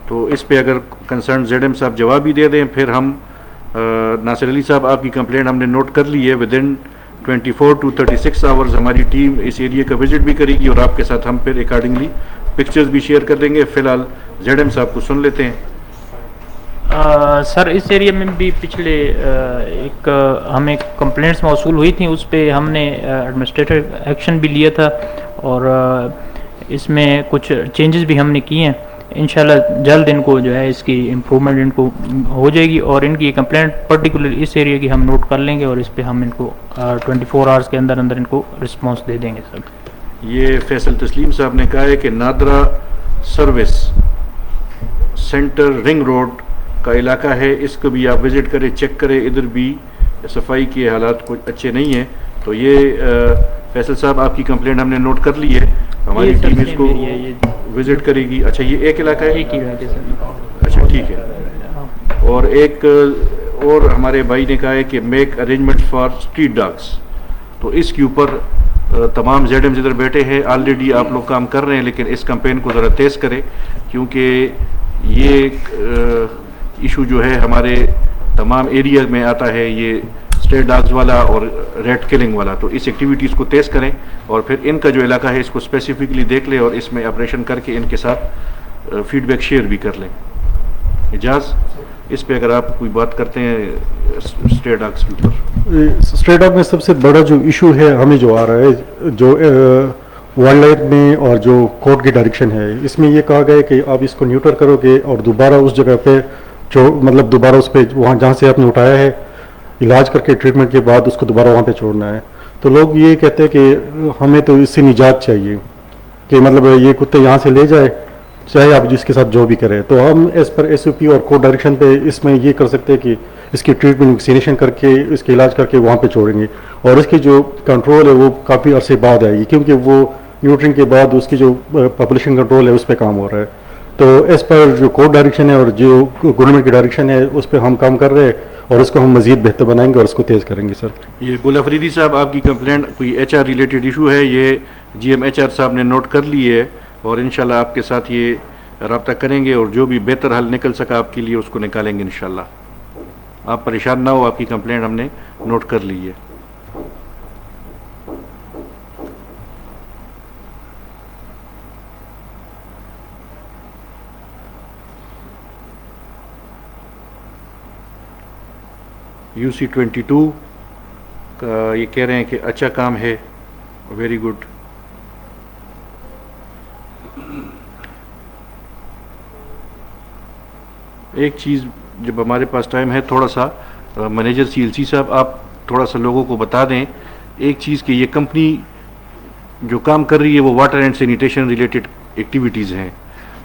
تو اس پہ اگر کنسرن زیڈ ایم صاحب جواب بھی دے دیں، پھر ہم ناصر علی صاحب آپ کی کمپلینٹ ہم نے نوٹ کر لی ہے. ودن 24 to 36 آورز ہماری ٹیم اس ایریا کا وزٹ بھی کرے گی اور آپ کے ساتھ ہم پھر اکارڈنگلی پکچرز بھی شیئر کر دیں گے. فی الحال زیڈ ایم صاحب کو سن لیتے ہیں. سر اس ایریا میں بھی پچھلے ایک ہمیں کمپلینٹس موصول ہوئی تھیں، اس پہ ہم نے ایڈمنسٹریٹو ایکشن بھی لیا تھا اور اس میں کچھ چینجز بھی ہم نے کیے ہیں. انشاءاللہ جلد ان کو جو ہے اس کی امپرومنٹ ان کو ہو جائے گی اور ان کی کمپلینٹ پرٹیکولر اس ایریا کی ہم نوٹ کر لیں گے اور اس پہ ہم ان کو 24 آورس کے اندر ان کو رسپانس دے دیں گے. سر یہ فیصل تسلیم صاحب نے کہا ہے کہ NADRA service centre ring road کا علاقہ ہے، اس کو بھی آپ وزٹ کریں، چیک کریں، ادھر بھی صفائی کے حالات کچھ اچھے نہیں ہیں. تو یہ فیصل صاحب آپ کی کمپلینٹ ہم نے نوٹ کر لی ہے، ہماری ٹیم اس کو وزٹ کرے گی. اچھا یہ ایک علاقہ ہے؟ ایک ہی علاقہ سر. اچھا ٹھیک ہے. اور ایک اور ہمارے بھائی نے کہا ہے کہ make arrangement for street dogs. تو اس کے اوپر تمام زیڈ ایم ادھر بیٹھے ہیں، آلریڈی آپ لوگ کام کر رہے ہیں، لیکن اس کمپین کو ذرا تیز کریں کیونکہ یہ ایشو جو ہے ہمارے تمام ایریا میں آتا ہے، یہ اسٹریٹ ڈاگز والا اور ریٹ کلنگ والا. تو اس ایکٹیویٹیز کو تیز کریں اور پھر ان کا جو علاقہ ہے اس کو اسپیسیفکلی دیکھ لیں اور اس میں آپریشن کر کے ان کے ساتھ فیڈ بیک شیئر بھی کر لیں. اجاز اس پہ اگر آپ کوئی بات کرتے ہیں اسٹریٹ ڈاگز کے اوپر. اسٹریٹ ڈاگ میں سب سے بڑا جو ایشو ہے ہمیں جو آ رہا ہے جو وائلڈ لائف میں اور جو کورٹ کی ڈائریکشن ہے، اس میں یہ کہا گیا ہے کہ آپ اس کو نیوٹر کرو گے اور دوبارہ اس جگہ پہ جو مطلب دوبارہ اس پہ وہاں جہاں سے آپ نے اٹھایا ہے علاج کر کے ٹریٹمنٹ کے بعد اس کو دوبارہ وہاں پہ چھوڑنا ہے. تو لوگ یہ کہتے ہیں کہ ہمیں تو اس سے نجات چاہیے کہ مطلب یہ کتے یہاں سے لے جائے چاہے آپ جس کے ساتھ جو بھی کریں. تو ہم ایز پر ایس او پی اور کورٹ ڈائریکشن پہ اس میں یہ کر سکتے ہیں کہ اس کی ٹریٹمنٹ ویکسینیشن کر کے اس کے علاج کر کے وہاں پہ چھوڑیں گے اور اس کی جو کنٹرول ہے وہ کافی عرصے بعد آئے گی کیونکہ وہ نیوٹرنگ کے بعد اس کی جو پاپولیشن کنٹرول ہے اس پہ کام ہو رہا ہے. تو اس پر جو کورٹ ڈائریکشن ہے اور جو گورنمنٹ کی ڈائریکشن ہے اس پہ ہم کام کر رہے ہیں اور اس کو ہم مزید بہتر بنائیں گے اور اس کو تیز کریں گے. سر یہ گل افریدی صاحب آپ کی کمپلینٹ کوئی ایچ آر ریلیٹڈ ایشو ہے، یہ جی ایم ایچ آر صاحب نے نوٹ کر لی ہے اور انشاءاللہ آپ کے ساتھ یہ رابطہ کریں گے اور جو بھی بہتر حل نکل سکا آپ کے لیے اس کو نکالیں گے انشاءاللہ. آپ پریشان نہ ہو، آپ کی کمپلینٹ ہم نے نوٹ کر لی ہے. UC22 کا یہ کہہ رہے ہیں کہ اچھا کام ہے، ویری گڈ. ایک چیز جب ہمارے پاس ٹائم ہے تھوڑا سا مینیجر CLC صاحب آپ تھوڑا سا لوگوں کو بتا دیں ایک چیز کہ یہ کمپنی جو کام کر رہی ہے وہ water and sanitation related activities ہیں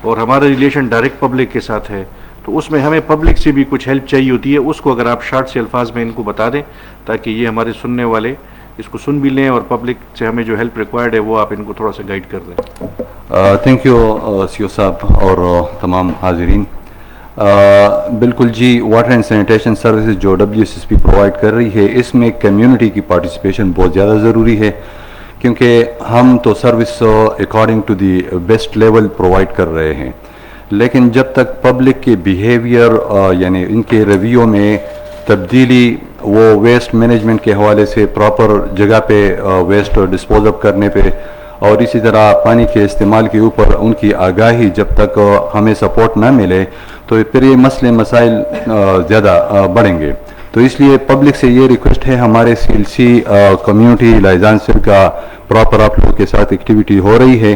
اور ہمارا ریلیشن ڈائریکٹ پبلک کے ساتھ ہے. تو اس میں ہمیں پبلک سے بھی کچھ ہیلپ چاہیے ہوتی ہے، اس کو اگر آپ شارٹ سے الفاظ میں ان کو بتا دیں تاکہ یہ ہمارے سننے والے اس کو سن بھی لیں اور پبلک سے ہمیں جو ہیلپ ریکوائرڈ ہے وہ آپ ان کو تھوڑا سا گائیڈ کر دیں. تھینک یو سی او صاحب اور تمام حاضرین. بالکل جی، واٹر اینڈ سینیٹیشن سروسز جو WSSP پرووائڈ کر رہی ہے اس میں کمیونٹی کی پارٹیسپیشن بہت زیادہ ضروری ہے کیونکہ ہم تو service according to the best level provide کر رہے ہیں، لیکن جب تک پبلک کے بیہیویئر یعنی ان کے رویوں میں تبدیلی، وہ ویسٹ مینجمنٹ کے حوالے سے پراپر جگہ پہ ویسٹ ڈسپوز اپ کرنے پہ اور اسی طرح پانی کے استعمال کے اوپر ان کی آگاہی جب تک ہمیں سپورٹ نہ ملے تو پھر یہ مسئلے مسائل زیادہ بڑھیں گے. تو اس لیے پبلک سے یہ ریکویسٹ ہے، ہمارے CLC کمیونٹی لائزان سر کا پراپر آپ لوگوں کے ساتھ ایکٹیویٹی ہو رہی ہے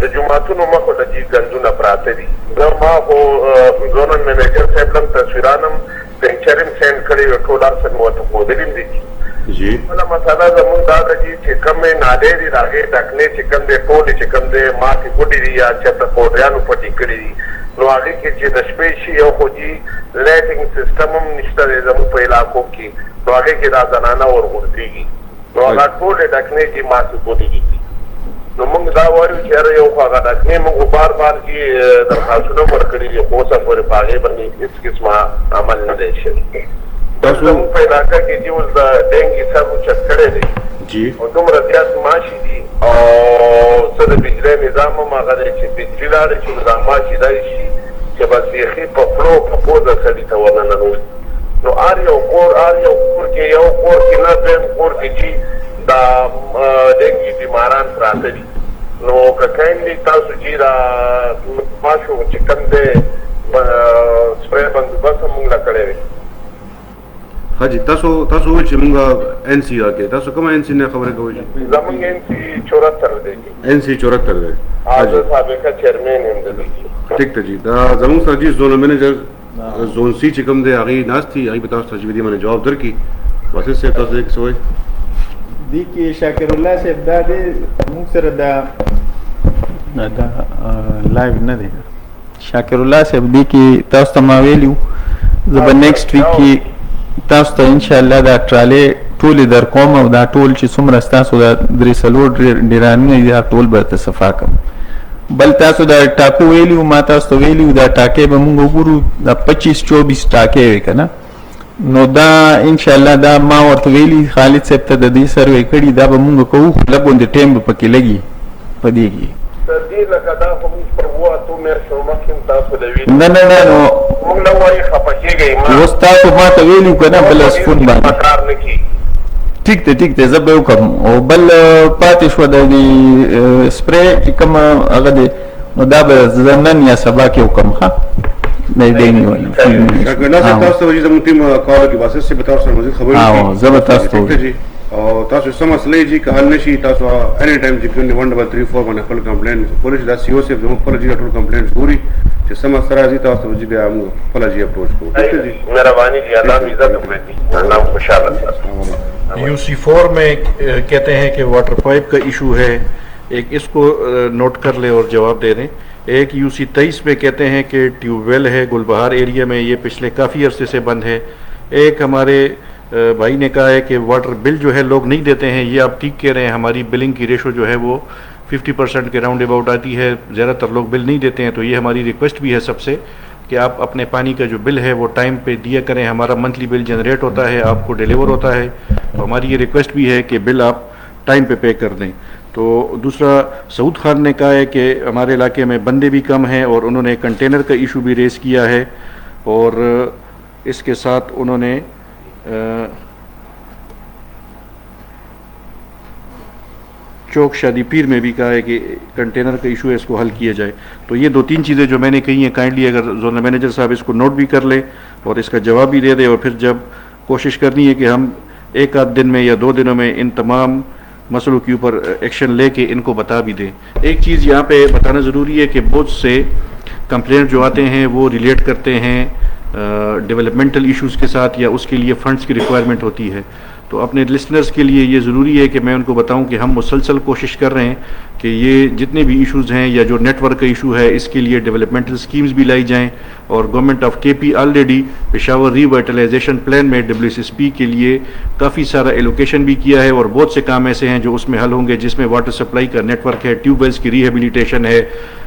د جمعتونو مخه د دې ګندونه پراته دي زه ما خو زونل مینیجر صاحب لم تصویرانم پکچرم سینډ کړی و ټول اصل مو ته خودلیم دي جی ولا مساله زمون دا د چې کم نادې دي راغې ټکنه چې کم دې ټول چې کم دې ما کې ګډي دي یا چې په کوډیانو پټی کړی دي نو هغه کې چې د شپې شي یو خو دي لایټینګ سیستم هم نشته زمون په علاقو کې نو هغه کې دا زنانه ورغورځيږي نو هغه ټول ټکنه چې ما کې ګډي دي نو موږ دا وایو چې هر یو خواږه ډاکټر موږ بار بار کې درخواستونه ورکړي دي خو څه پورې باغې باندې هیڅ قسمه عمل نه دی شوی تاسو په علاقه کې چې اوس د ډینګي سر اوچت کړی دی جی او دومره زیات ماشي دي او څه د بجلۍ نظام هم هغه دی چې بجلي لاړې چې دا ماشي دی شي چې بس یخي په خولو په پوزه سړي ته ورننوځي نو هر یو کور کې یو کور کې نه دویم کور کې چې دا ډینګي بیماران پراته دي نو که کایندلی تاسو چې دا ماشو چې کوم دی سپری بندوبست هم موږ له کړی وي حاجی تاسو وایئ چې موږ NC راکې تاسو کومه NC نه خبرې کوئ زموږ NC 74 دی NC 74 دی زه سابقه چیرمین یم د دې ٹھیک ته جی دا زموږ سره جی زون مینیجر زون C چې کوم دی هغې ناست دي هغې به تاسو ته چې دې باندې جواب درکړي واسط صاحب تاسو دې څه وایئ دی کې شاکر الله صاحب دا دی موږ سره دا لایو نه دی شاکر الله صاحب دی کې تاسو ته ما ویلیو زه به نیکسټ ویک کې تاسو ته انشاءالله دا ټرالې ټولې در کوم او دا ټول چې څومره ستاسو دا 3 ډیرانونه دي دا ټول به ته صفا کړم بل تاسو دا ټاکو ویلیو ما تاسو ته ویلیو دا ټاکې به موږ وګورو دا 25-24 ټاکې وي که نه نو دا انشاءالله دا ما ورته ویلي خالد صاحب ته د دې سروې کړي دا به مونږ کوو خو لږ غوندې ټایم به پکې لګي په دې کې نه نه نه نو اوس تاسو ما ته ویلي که نه بل سفون باندې ټیک دی زه به وکړم او بل پاتې شوه د دې سپری چې کوم هغه دی نو دا به زه نن یا سبا کې وکړم ښه نہیں دینی والی ڈاکٹر اللہ صاحب تاسو ته زموږ ټیم کال کې واسطه سے بتاو سره مزید خبرې زه به تاسو ته او تاسو سم مسلې چې که حل نشي تاسو اني ټایم چې کوم 1234 باندې خپل کمپلین پولیس دا سی او سی زموږ خپل جی ټول کمپلین ګوري چې سم سره دي تاسو چې بیا موږ خپل جی اپروچ کوو. مهربانی جی اللہ عزت میں نام خوشحال ہے. UC4 میں کہتے ہیں کہ واٹر پائپ کا ایشو ہے, ایک اس کو نوٹ کر لیں اور جواب دے دیں. ایک UC23 میں کہتے ہیں کہ ٹیوب ویل ہے گلبہار ایریا میں, یہ پچھلے کافی عرصے سے بند ہے. ایک ہمارے بھائی نے کہا ہے کہ واٹر بل جو ہے لوگ نہیں دیتے ہیں. یہ آپ ٹھیک کہہ رہے ہیں, ہماری بلنگ کی ریشو جو ہے وہ 50% کے راؤنڈ اباؤٹ آتی ہے, زیادہ تر لوگ بل نہیں دیتے ہیں. تو یہ ہماری ریکویسٹ بھی ہے سب سے کہ آپ اپنے پانی کا جو بل ہے وہ ٹائم پہ دیا کریں. ہمارا منتھلی بل جنریٹ ہوتا ہے, آپ کو ڈیلیور ہوتا ہے, تو ہماری یہ ریکویسٹ بھی ہے کہ بل آپ ٹائم پہ کر دیں. تو دوسرا سعود خان نے کہا ہے کہ ہمارے علاقے میں بندے بھی کم ہیں اور انہوں نے کنٹینر کا ایشو بھی ریز کیا ہے, اور اس کے ساتھ انہوں نے چوک شادی پیر میں بھی کہا ہے کہ کنٹینر کا ایشو ہے, اس کو حل کیا جائے. تو یہ 2-3 چیزیں جو میں نے کہی ہیں, کائنڈلی اگر زونل مینیجر صاحب اس کو نوٹ بھی کر لیں اور اس کا جواب بھی دے دیں, اور پھر جب کوشش کرنی ہے کہ ہم ایک آدھ دن میں یا 2 دنوں میں ان تمام مسئلوں کے اوپر ایکشن لے کے ان کو بتا بھی دیں. ایک چیز یہاں پہ بتانا ضروری ہے کہ بہت سے کمپلینٹ جو آتے ہیں وہ ریلیٹ کرتے ہیں ڈیولپمنٹل ایشوز کے ساتھ, یا اس کے لیے فنڈز کی ریکوائرمنٹ ہوتی ہے. تو اپنے لسنرز کے لیے یہ ضروری ہے کہ میں ان کو بتاؤں کہ ہم مسلسل کوشش کر رہے ہیں کہ یہ جتنے بھی ایشوز ہیں یا جو نیٹ ورک کا ایشو ہے اس کے لیے ڈیولپمنٹل سکیمز بھی لائی جائیں. اور government of KP already Peshawar revitalization plan میں WSSP کے لیے کافی سارا ایلوکیشن بھی کیا ہے, اور بہت سے کام ایسے ہیں جو اس میں حل ہوں گے, جس میں واٹر سپلائی کا نیٹ ورک ہے, ٹیوب ویلز کی ریہیبلیٹیشن ہے,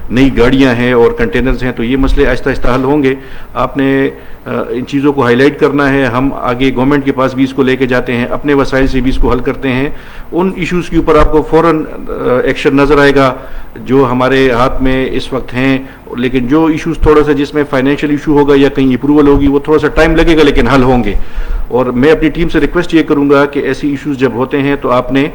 نئی گاڑیاں ہیں اور کنٹینرز ہیں. تو یہ مسئلے آہستہ آہستہ حل ہوں گے. آپ نے ان چیزوں کو ہائی لائٹ کرنا ہے. ہم آگے گورنمنٹ کے پاس بھی اس کو لے کے جاتے ہیں, اپنے وسائل سے بھی اس کو حل کرتے ہیں. ان ایشوز کے اوپر آپ کو فوراً ایکشن نظر آئے گا جو ہمارے ہاتھ میں اس وقت ہیں, لیکن جو ایشوز تھوڑا سا جس میں فائنینشیل ایشو ہوگا یا کہیں اپروول ہوگی وہ تھوڑا سا ٹائم لگے گا لیکن حل ہوں گے. اور میں اپنی ٹیم سے ریکویسٹ یہ کروں گا کہ ایسی ایشوز جب ہوتے ہیں تو آپ نے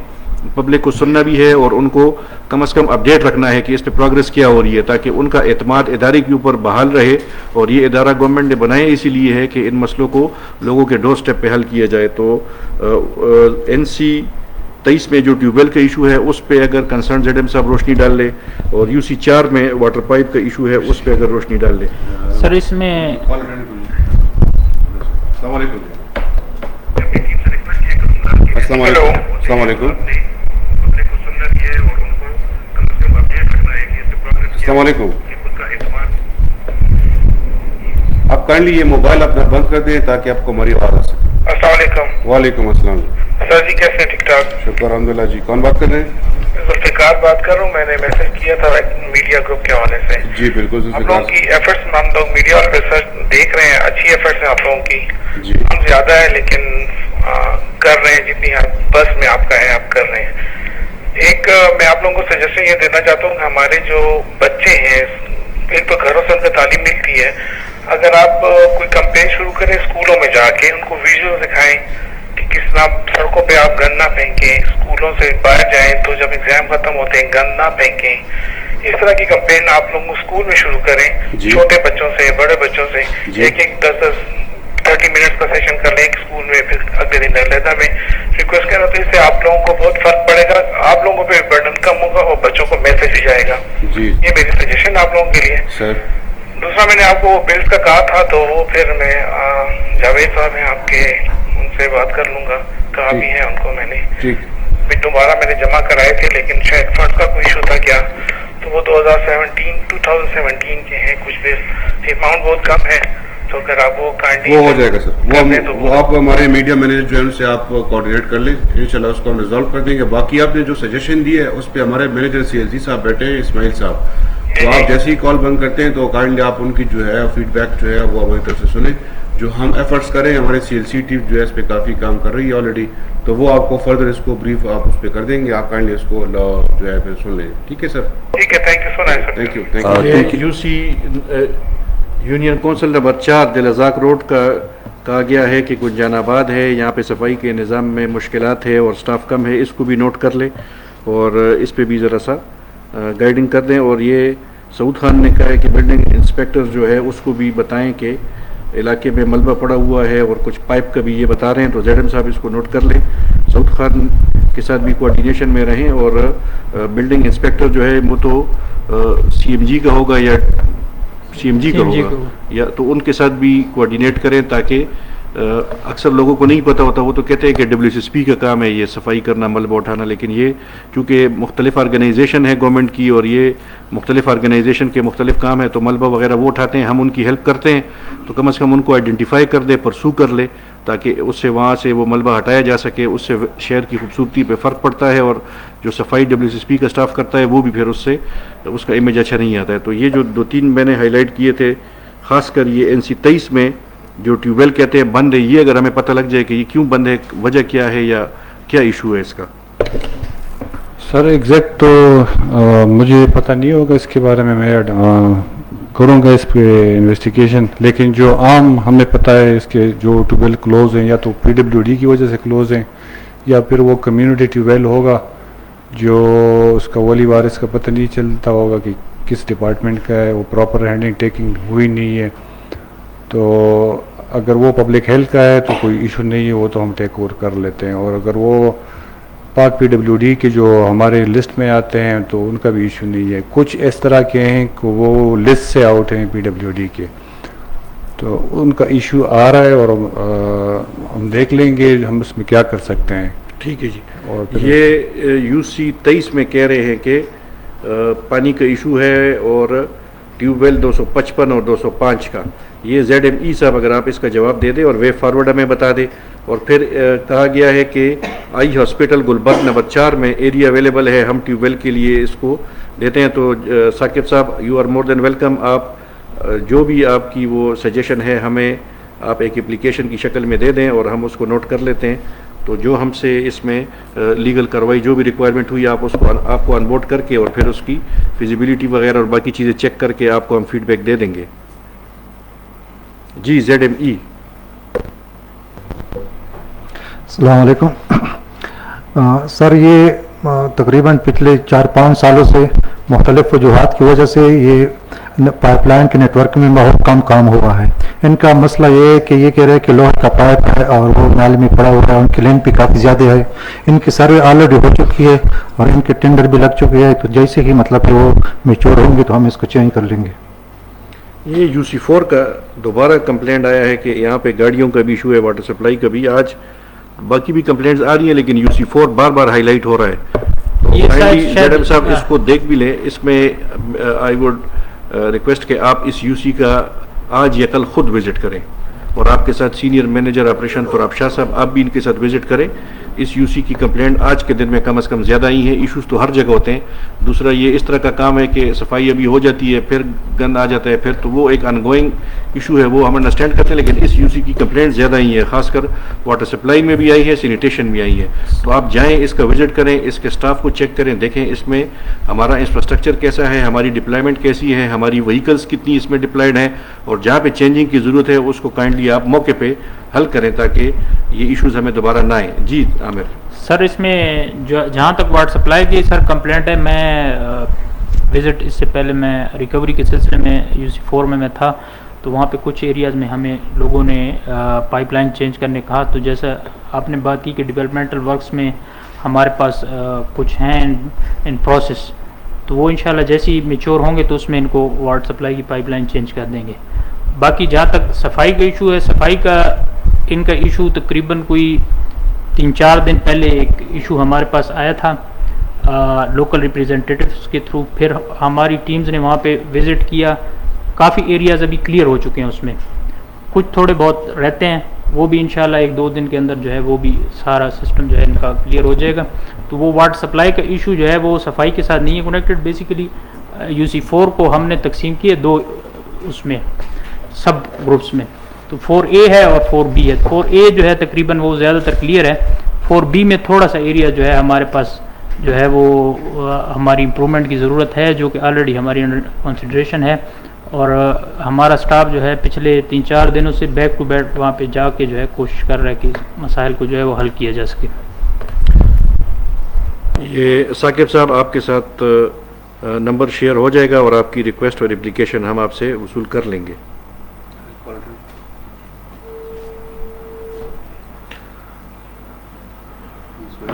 پبلک کو سننا بھی ہے اور ان کو کم از کم اپڈیٹ رکھنا ہے کہ اس پہ پروگریس کیا ہو رہی ہے, تاکہ ان کا اعتماد ادارے کے اوپر بحال رہے. اور یہ ادارہ گورنمنٹ نے بنایا اسی لیے ہے کہ ان مسئلوں کو لوگوں کے ڈور سٹیپ پہ حل کیا جائے. تو NC23 میں جو ٹیوب ویل کا ایشو ہے اس پہ اگر کنسرن ZM صاحب روشنی ڈال لے, اور UC4 میں واٹر پائپ کا ایشو ہے اس پہ اگر روشنی ڈال لے. سر اس میں السلام علیکم. السلام علیکم. السلام علیکم. السلام علیکم. آپ کائنڈلی یہ موبائل اپنا بند کر دیں تاکہ آپ کو ہماری آواز آ سکے. السلام علیکم. وعلیکم السلام. سر جی کیسے ہیں؟ ٹھیک ٹھاک. شکر الحمدللہ. جی کون بات کر رہے ہیں؟ ذوالفقار بات کر رہا ہوں. میں نے میسج کیا تھا میڈیا گروپ کے حوالے سے. جی بالکل. آپ لوگوں کی ایفرٹس ہم لوگ میڈیا اور ریسرچ دیکھ رہے ہیں, اچھی ایفرٹس ہیں آپ لوگوں کی. جی ہم زیادہ ہے لیکن کر رہے ہیں جتنی بس میں آپ کا ہے آپ کر رہے ہیں. ایک میں آپ لوگوں کو سجیشن یہ دینا چاہتا ہوں کہ ہمارے جو بچے ہیں ایک تو گھروں سے ان کو تعلیم ملتی ہے, اگر آپ کوئی کمپین شروع کریں اسکولوں میں جا کے ان کو ویژول دکھائیں کہ کس طرح سڑکوں پہ آپ گند نہ پھینکیں, اسکولوں سے باہر جائیں تو جب ایگزام ختم ہوتے ہیں گند نہ پھینکیں. اس طرح کی کمپین آپ لوگ اسکول میں شروع کریں, چھوٹے بچوں سے بڑے بچوں سے. ایک 30 منٹ کا سیشن کر لیں ایک اسکول میں, پھر اگلے دن علیحدہ میں ریکویسٹ کرنا. تو اس سے آپ لوگوں کو بہت فرق پڑے گا, آپ لوگوں پہ برڈن کم ہوگا اور بچوں کو میسج بھی جائے گا. یہ میری سجیشن آپ لوگوں کے لیے. دوسرا میں نے آپ کو بلز کا کہا تھا تو وہ پھر میں جاوید صاحب ہیں آپ کے, ان سے بات کر لوں گا, کہا بھی ہے ان کو میں نے. پھر دوبارہ میں نے جمع کرائے تھے لیکن شاید فنڈ کا کوئی ایشو تھا کیا, تو وہ 2017 کے ہیں. کچھ بلز اماؤنٹ بہت کم ہے تو اگر آپ وہ ہو جائے گا سر. وہ آپ ہمارے میڈیا مینیجر جو ہے ان سے آپ کوآرڈینیٹ کر لیں, انشاءاللہ اس کو ہم ریزالو کر دیں گے. باقی آپ نے جو سجیشن دی ہے اس پہ ہمارے مینیجر CLC صاحب بیٹھے ہیں, اسماعیل صاحب, تو آپ جیسے ہی کال بند کرتے ہیں تو کائنڈلی آپ ان کی جو ہے فیڈ بیک جو ہے وہ ہماری طرف سے سنیں. جو ہم ایفرٹس کریں, ہمارے CLC ٹیم جو ہے اس پہ کافی کام کر رہی ہے آلریڈی, تو وہ آپ کو فردر اس کو بریف آپ اس پہ کر دیں گے. آپ کائنڈلی اس کو جو ہے پھر سن لیں. ٹھیک ہے سر. ٹھیک ہے. Thank you so much. Thank you. UC union council number 4 Dalazak road کا کہا گیا ہے کہ گنجان آباد ہے, یہاں پہ صفائی کے نظام میں مشکلات ہے اور سٹاف کم ہے, اس کو بھی نوٹ کر لیں اور اس پہ بھی ذرا سا گائیڈنگ کر دیں. اور یہ سعود خان نے کہا ہے کہ بلڈنگ انسپیکٹر جو ہے اس کو بھی بتائیں کہ علاقے میں ملبہ پڑا ہوا ہے اور کچھ پائپ کا بھی یہ بتا رہے ہیں, تو ZM صاحب اس کو نوٹ کر لیں. سعود خان کے ساتھ بھی کوارڈینیشن میں رہیں, اور بلڈنگ انسپیکٹر جو ہے وہ تو سی ایم جی کا ہوگا یا سی ایم جی کا ہوگا, یا تو ان کے ساتھ بھی کوارڈینیٹ کریں, تاکہ اکثر لوگوں کو نہیں پتہ ہوتا, وہ تو کہتے ہیں کہ ڈبلیو ایس پی کا کام ہے یہ صفائی کرنا, ملبہ اٹھانا, لیکن یہ چونکہ مختلف آرگنائزیشن ہے گورنمنٹ کی, اور یہ مختلف آرگنائزیشن کے مختلف کام ہے, تو ملبہ وغیرہ وہ اٹھاتے ہیں, ہم ان کی ہیلپ کرتے ہیں, تو کم از کم ان کو آئیڈینٹیفائی کر دے, پرسو کر لے, تاکہ اس سے وہاں سے وہ ملبہ ہٹایا جا سکے. اس سے شہر کی خوبصورتی پہ فرق پڑتا ہے, اور جو صفائی ڈبلیو ایس پی کا اسٹاف کرتا ہے وہ بھی پھر اس سے اس کا امیج اچھا نہیں آتا ہے. تو یہ جو 2-3 میں نے ہائی لائٹ کیے تھے, خاص کر یہ NC 23 میں جو ٹیوب ویل کہتے ہیں بند ہے, یہ اگر ہمیں پتہ لگ جائے کہ یہ کیوں بند ہے, وجہ کیا ہے یا کیا ایشو ہے اس کا. سر ایگزیکٹ تو مجھے پتہ نہیں ہوگا اس کے بارے میں کروں گا اس پہ انویسٹیگیشن, لیکن جو عام ہمیں پتہ ہے اس کے جو ٹیوب ویل کلوز ہیں یا تو PWD کی وجہ سے کلوز ہیں, یا پھر وہ کمیونٹی ٹیوب ویل ہوگا جو اس کا ولی وارث کا پتہ نہیں چلتا ہوگا کہ کس ڈپارٹمنٹ کا ہے, وہ پراپر ہینڈلنگ ٹیکنگ ہوئی نہیں ہے. تو اگر وہ پبلک ہیلتھ کا ہے تو کوئی ایشو نہیں ہے, وہ تو ہم ٹیک اوور کر لیتے ہیں, اور اگر وہ پاک PWD کے جو ہمارے لسٹ میں آتے ہیں تو ان کا بھی ایشو نہیں ہے. کچھ اس طرح کے ہیں کہ وہ لسٹ سے آؤٹ ہیں PWD کے, تو ان کا ایشو آ رہا ہے, اور ہم دیکھ لیں گے ہم اس میں کیا کر سکتے ہیں. ٹھیک ہے جی. اور یہ UC 23 میں کہہ رہے ہیں کہ پانی کا ایشو ہے, اور ٹیوب ویل 255 اور 205 کا. یہ ZME صاحب اگر آپ اس کا جواب دے دیں اور وے فارورڈ ہمیں بتا دیں. اور پھر کہا گیا ہے کہ آئی ہاسپٹل گلبرگ نمبر 4 میں ایریا اویلیبل ہے, ہم ٹیوب ویل کے لیے اس کو دیتے ہیں. تو Saqib sahib you are more than welcome, آپ جو بھی آپ کی وہ سجیشن ہے ہمیں آپ ایک اپلیکیشن کی شکل میں دے دیں, اور ہم اس کو نوٹ کر لیتے ہیں. تو جو ہم سے اس میں لیگل کاروائی جو بھی ریکوائرمنٹ ہوئی آپ اس کو آپ کو آن بورڈ کر کے, اور پھر اس کی فیزیبلٹی وغیرہ اور باقی چیزیں چیک کر کے آپ کو ہم فیڈ بیک دے دیں گے. جی ZME. السلام علیکم. سر یہ تقریباً پچھلے 4-5 سالوں سے مختلف وجوہات کی وجہ سے یہ پائپ لائن کے نیٹ ورک میں بہت کم کام ہوا ہے. ان کا مسئلہ یہ ہے کہ یہ کہہ رہے ہیں کہ لوہے کا پائپ ہے اور وہ نالے میں پڑا ہوا ہے, ان کی لینتھ بھی کافی زیادہ ہے. ان کی سروے آلریڈی ہو چکی ہے اور ان کے ٹینڈر بھی لگ چکے ہیں, تو جیسے ہی مطلب کہ وہ میچور ہوں گے تو ہم اس کو چینج کر لیں گے. یہ UC 4 کا دوبارہ کمپلینٹ آیا ہے کہ یہاں پہ گاڑیوں کا بھی ایشو ہے, واٹر سپلائی کا بھی. آج باقی بھی کمپلینٹس آ رہی ہیں, لیکن UC 4 بار بار ہائی لائٹ ہو رہا ہے. تو صاحب اس کو دیکھ بھی لیں. اس میں آئی ووڈ ریکویسٹ کہ آپ اس UC کا آج یا کل خود وزٹ کریں, اور آپ کے ساتھ سینئر مینیجر آپریشن تراب شاہ صاحب آپ بھی ان کے ساتھ وزٹ کریں. اس UC کی کمپلینٹ آج کے دن میں کم از کم زیادہ ہی ہیں. ایشوز تو ہر جگہ ہوتے ہیں. دوسرا یہ اس طرح کا کام ہے کہ صفائی ابھی ہو جاتی ہے, پھر گند آ جاتا ہے, پھر تو وہ ایک ان گوئنگ ایشو ہے, وہ ہم انڈرسٹینڈ کرتے ہیں. لیکن اس UC کی کمپلینٹ زیادہ ہی ہے, خاص کر واٹر سپلائی میں بھی آئی ہے, سینیٹیشن بھی آئی ہے. تو آپ جائیں, اس کا وزٹ کریں, اس کے اسٹاف کو چیک کریں, دیکھیں اس میں ہمارا انفراسٹرکچر کیسا ہے, ہماری ڈپلائمنٹ کیسی ہے, ہماری وہیکلس کتنی اس میں ڈپلائڈ ہیں, اور جہاں پہ چینجنگ کی ضرورت ہے اس کو کائنڈلی آپ موقع پہ حل کریں تاکہ یہ ایشوز ہمیں دوبارہ نہ آئیں. جی عامر. سر اس میں جہاں تک واٹر سپلائی کی سر کمپلینٹ ہے, میں وزٹ اس سے پہلے میں ریکوری کے سلسلے میں UC 4 میں تھا, تو وہاں پہ کچھ ایریاز میں ہمیں لوگوں نے پائپ لائن چینج کرنے کہا. تو جیسا آپ نے بات کی کہ ڈیولپمنٹل ورکس میں ہمارے پاس کچھ ہیں ان پروسیس, تو وہ انشاءاللہ جیسے ہی میچور ہوں گے تو اس میں ان کو واٹر سپلائی کی پائپ لائن چینج کر دیں گے. باقی جہاں تک صفائی کا ایشو ہے, صفائی کا ان کا ایشو تقریباً کوئی 3-4 دن پہلے ایک ایشو ہمارے پاس آیا تھا لوکل ریپریزنٹیٹیوز کے تھرو. پھر ہماری ٹیمز نے وہاں پہ وزٹ کیا, کافی ایریاز ابھی کلیئر ہو چکے ہیں, اس میں کچھ تھوڑے بہت رہتے ہیں, وہ بھی انشاءاللہ 1-2 دن کے اندر جو ہے وہ بھی سارا سسٹم جو ہے ان کا کلیئر ہو جائے گا. تو وہ واٹر سپلائی کا ایشو جو ہے وہ صفائی کے ساتھ نہیں ہے کنیکٹڈ. بیسیکلی UC 4 کو ہم نے تقسیم کیے 2 اس میں سب گروپس میں, تو 4A ہے اور 4B ہے. 4A جو ہے تقریباً وہ زیادہ تر کلیئر ہے. 4B میں تھوڑا سا ایریا جو ہے ہمارے پاس جو ہے وہ ہماری امپرومنٹ کی ضرورت ہے, جو کہ آلریڈی ہماری انڈر کنسیڈریشن ہے. اور ہمارا سٹاف جو ہے پچھلے 3-4 دنوں سے بیک ٹو بیک وہاں پہ جا کے جو ہے کوشش کر رہا ہے کہ مسائل کو جو ہے وہ حل کیا جا سکے. یہ ثاقب صاحب آپ کے ساتھ نمبر شیئر ہو جائے گا, اور آپ کی ریکویسٹ اور اپلیکیشن ہم آپ سے وصول کر لیں گے.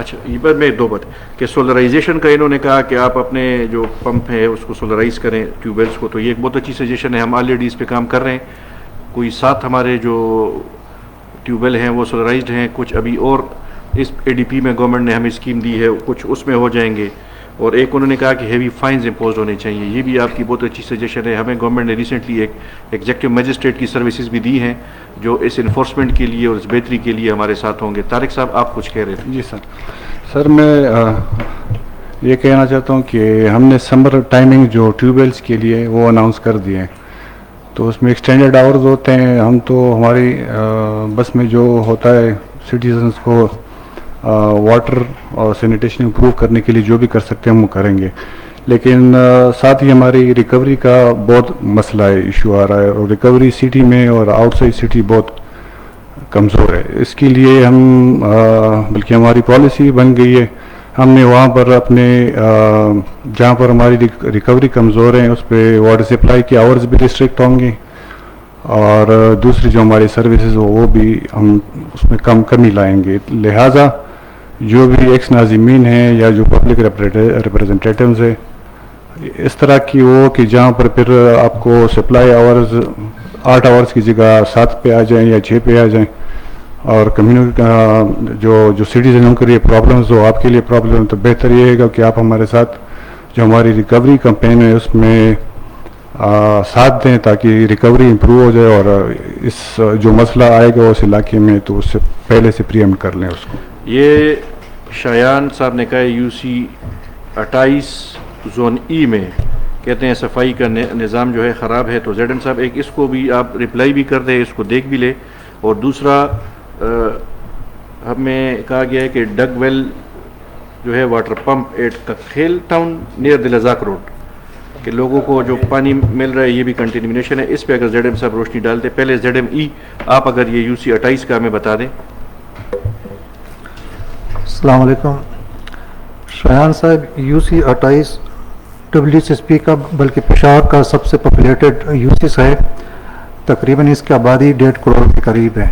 اچھا یہ بات میں دو بات کہ سولرائزیشن کا انہوں نے کہا کہ آپ اپنے جو پمپ ہے اس کو سولرائز کریں ٹیوب ویلس کو, تو یہ ایک بہت اچھی سجیشن ہے. ہم آلریڈی اس پہ کام کر رہے ہیں. کوئی 7 ہمارے جو ٹیوب ویل ہیں وہ سولرائزڈ ہیں, کچھ ابھی اور اس اے ڈی پی میں گورنمنٹ نے ہمیں اسکیم دی ہے, کچھ اس میں ہو جائیں گے. اور ایک انہوں نے کہا کہ ہیوی فائنز امپوزڈ ہونے چاہیے, یہ بھی آپ کی بہت اچھی سجیشن ہے. ہمیں گورنمنٹ نے ریسنٹلی ایک ایگزیکٹو میجسٹریٹ کی سروسز بھی دی ہیں جو اس انفورسمنٹ کے لیے اور اس بہتری کے لیے ہمارے ساتھ ہوں گے. طارق صاحب آپ کچھ کہہ رہے تھے. جی سر میں یہ کہنا چاہتا ہوں کہ ہم نے سمر ٹائمنگ جو ٹیوب ویلس کے لیے وہ اناؤنس کر دیے ہیں, تو اس میں ایکسٹینڈڈ آورز ہوتے ہیں. ہم تو ہماری بس میں جو ہوتا ہے سٹیزنس کو واٹر اور سینیٹیشن امپروو کرنے کے لیے جو بھی کر سکتے ہیں ہم وہ کریں گے, لیکن ساتھ ہی ہماری ریکوری کا بہت مسئلہ ہے, ایشو آ رہا ہے, اور ریکوری سٹی میں اور آؤٹ سائڈ سٹی بہت کمزور ہے. اس کے لیے ہم بلکہ ہماری پالیسی بن گئی ہے, ہم نے وہاں پر اپنے جہاں پر ہماری ریکوری کمزور ہیں اس پہ واٹر سپلائی کے آورز بھی ریسٹرکٹ ہوں گے, اور دوسری جو ہماری سروسز ہو وہ بھی ہم اس میں کمی لائیں گے. لہٰذا جو بھی ایکس ناظمین ہیں یا جو پبلک ریپرزنٹیٹیوز ہیں اس طرح کی وہ کہ جہاں پر پھر آپ کو سپلائی آورز 8 آورز کی جگہ 7 پہ آ جائیں یا 6 پہ آ جائیں, اور کمیونٹی جو سٹیزن ان کے لیے پرابلمز ہو, آپ کے لیے پرابلم, تو بہتر یہ ہے کہ آپ ہمارے ساتھ جو ہماری ریکوری کمپین ہے اس میں ساتھ دیں تاکہ ریکوری امپروو ہو جائے, اور اس جو مسئلہ آئے گا اس علاقے میں تو اس سے پہلے سے پریمپٹ کر لیں اس کو. یہ شایان صاحب نے کہا یو سی 28 زون ای میں کہتے ہیں صفائی کا نظام جو ہے خراب ہے, تو زیڈ ایم صاحب ایک اس کو بھی آپ رپلائی بھی کر دیں, اس کو دیکھ بھی لے. اور دوسرا ہمیں کہا گیا ہے کہ ڈگ ویل جو ہے واٹر پمپ ایٹ کھیل ٹاؤن نیئر دلزاک روڈ کہ لوگوں کو جو پانی مل رہا ہے یہ بھی کنٹینمنیشن ہے. اس پہ اگر زیڈ ایم صاحب روشنی ڈالتے. پہلے زیڈ ایم ای آپ اگر یہ یو سی 28 کا ہمیں بتا دیں. السلام علیکم. شایان صاحب یو سی 28 WCSP کا بلکہ پشاور کا سب سے پاپولیٹڈ یو سی ہے, تقریباً اس کی آبادی 1.5 کروڑ کے قریب ہے,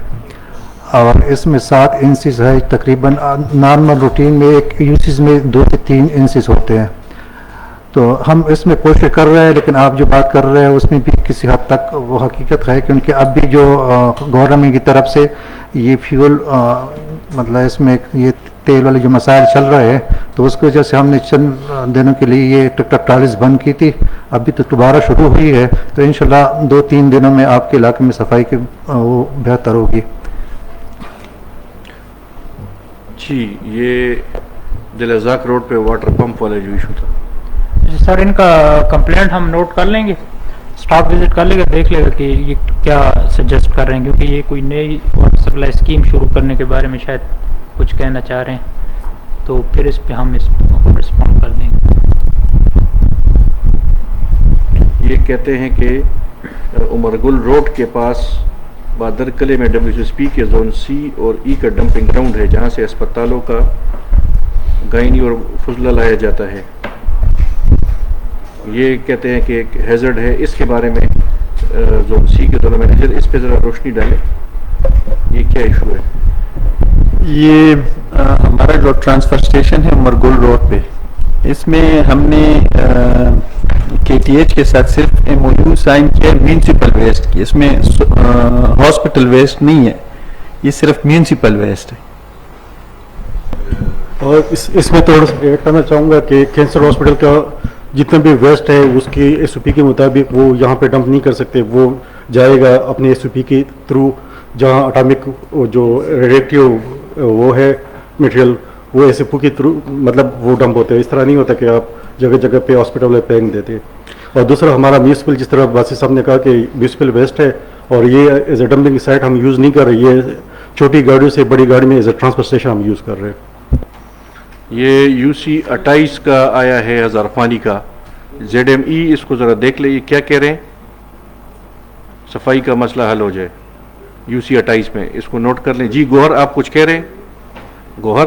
اور اس میں 7 انسز ہے. تقریباً نارمل روٹین میں ایک یو سیز میں 2 سے 3 انسز ہوتے ہیں. تو ہم اس میں کوشش کر رہے ہیں, لیکن آپ جو بات کر رہے ہیں اس میں بھی کسی حد تک وہ حقیقت ہے, کیونکہ اب بھی جو گورنمنٹ کی طرف سے یہ فیول مطلب اس میں یہ تیل والے جو مسائل چل رہے ہیں, تو اس کی وجہ سے ہم نے چند دنوں کے لیے یہ ٹک ٹک ٹالز بند کی تھی. ابھی تو دوبارہ شروع ہوئی ہے, تو انشاءاللہ 2-3 دنوں میں آپ کے علاقے میں صفائی کی وہ بہتر ہوگی. جی یہ دلزاک روڈ پہ واٹر پمپ والا جو ایشو تھا. سر ان کا کمپلینٹ ہم نوٹ کر لیں گے, اسٹاف وزٹ کر لے گا, دیکھ لے گا کہ یہ کیا سجیسٹ کر رہے ہیں, کیونکہ یہ کوئی نئی واٹر سپلائی اسکیم شروع کرنے کے بارے میں شاید کچھ کہنا چاہ رہے ہیں, تو پھر اس پہ ہم اس کو رسپونڈ کر دیں گے. یہ کہتے ہیں کہ عمر گل روڈ کے پاس بادر قلعے میں WCSP کے زون سی اور ای کا ڈمپنگ گراؤنڈ ہے جہاں سے اسپتالوں کا گائنی اور فضلہ لایا جاتا ہے. یہ کہتے ہیں کہ ایک ہیزرڈ ہے. اس کے بارے میں زون سی کے دونوں مینیجر اس پہ ذرا روشنی ڈالیں, یہ کیا ایشو ہے؟ یہ ہمارا جو ٹرانسفر اسٹیشن ہے مرگل روڈ پہ, اس میں ہم نے KTH کے ساتھ صرف MOU سائن کیا میونسپل ویسٹ کی. اس میں ہاسپٹل ویسٹ نہیں ہے, یہ صرف میونسپل ویسٹ ہے. اور اس میں تھوڑا سا ایڈ کرنا چاہوں گا کہ کینسر ہاسپٹل کا جتنا بھی ویسٹ ہے اس کی SOP کے مطابق وہ یہاں پہ ڈمپ نہیں کر سکتے, وہ جائے گا اپنے SOP کے تھرو جہاں اٹامک جو ریڈیکٹیو وہ ہے مٹیریل وہ SFO کے تھرو مطلب وہ ڈمپ ہوتے ہیں. اس طرح نہیں ہوتا کہ آپ جگہ جگہ پہ ہاسپٹل میں پھینک دیتے. اور دوسرا ہمارا میونسپل جس طرح باسی صاحب نے کہا کہ میونسپل ویسٹ ہے اور یہ ایز اے ڈمپنگ سائٹ ہم یوز نہیں کر رہے, یہ چھوٹی گاڑیوں سے بڑی گاڑی میں ایز اے ٹرانسپورٹ اسٹیشن ہم یوز کر رہے ہیں. یہ یو سی 28 کا آیا ہے ہزارخوانی کا. ZME اس کو ذرا دیکھ لیں, یہ کیا کہہ رہے ہیں, صفائی کا مسئلہ حل ہو جائے یو سی 28 میں, اس کو نوٹ کر لیں. جی گوہر آپ کچھ کہہ رہے ہیں؟ گوہر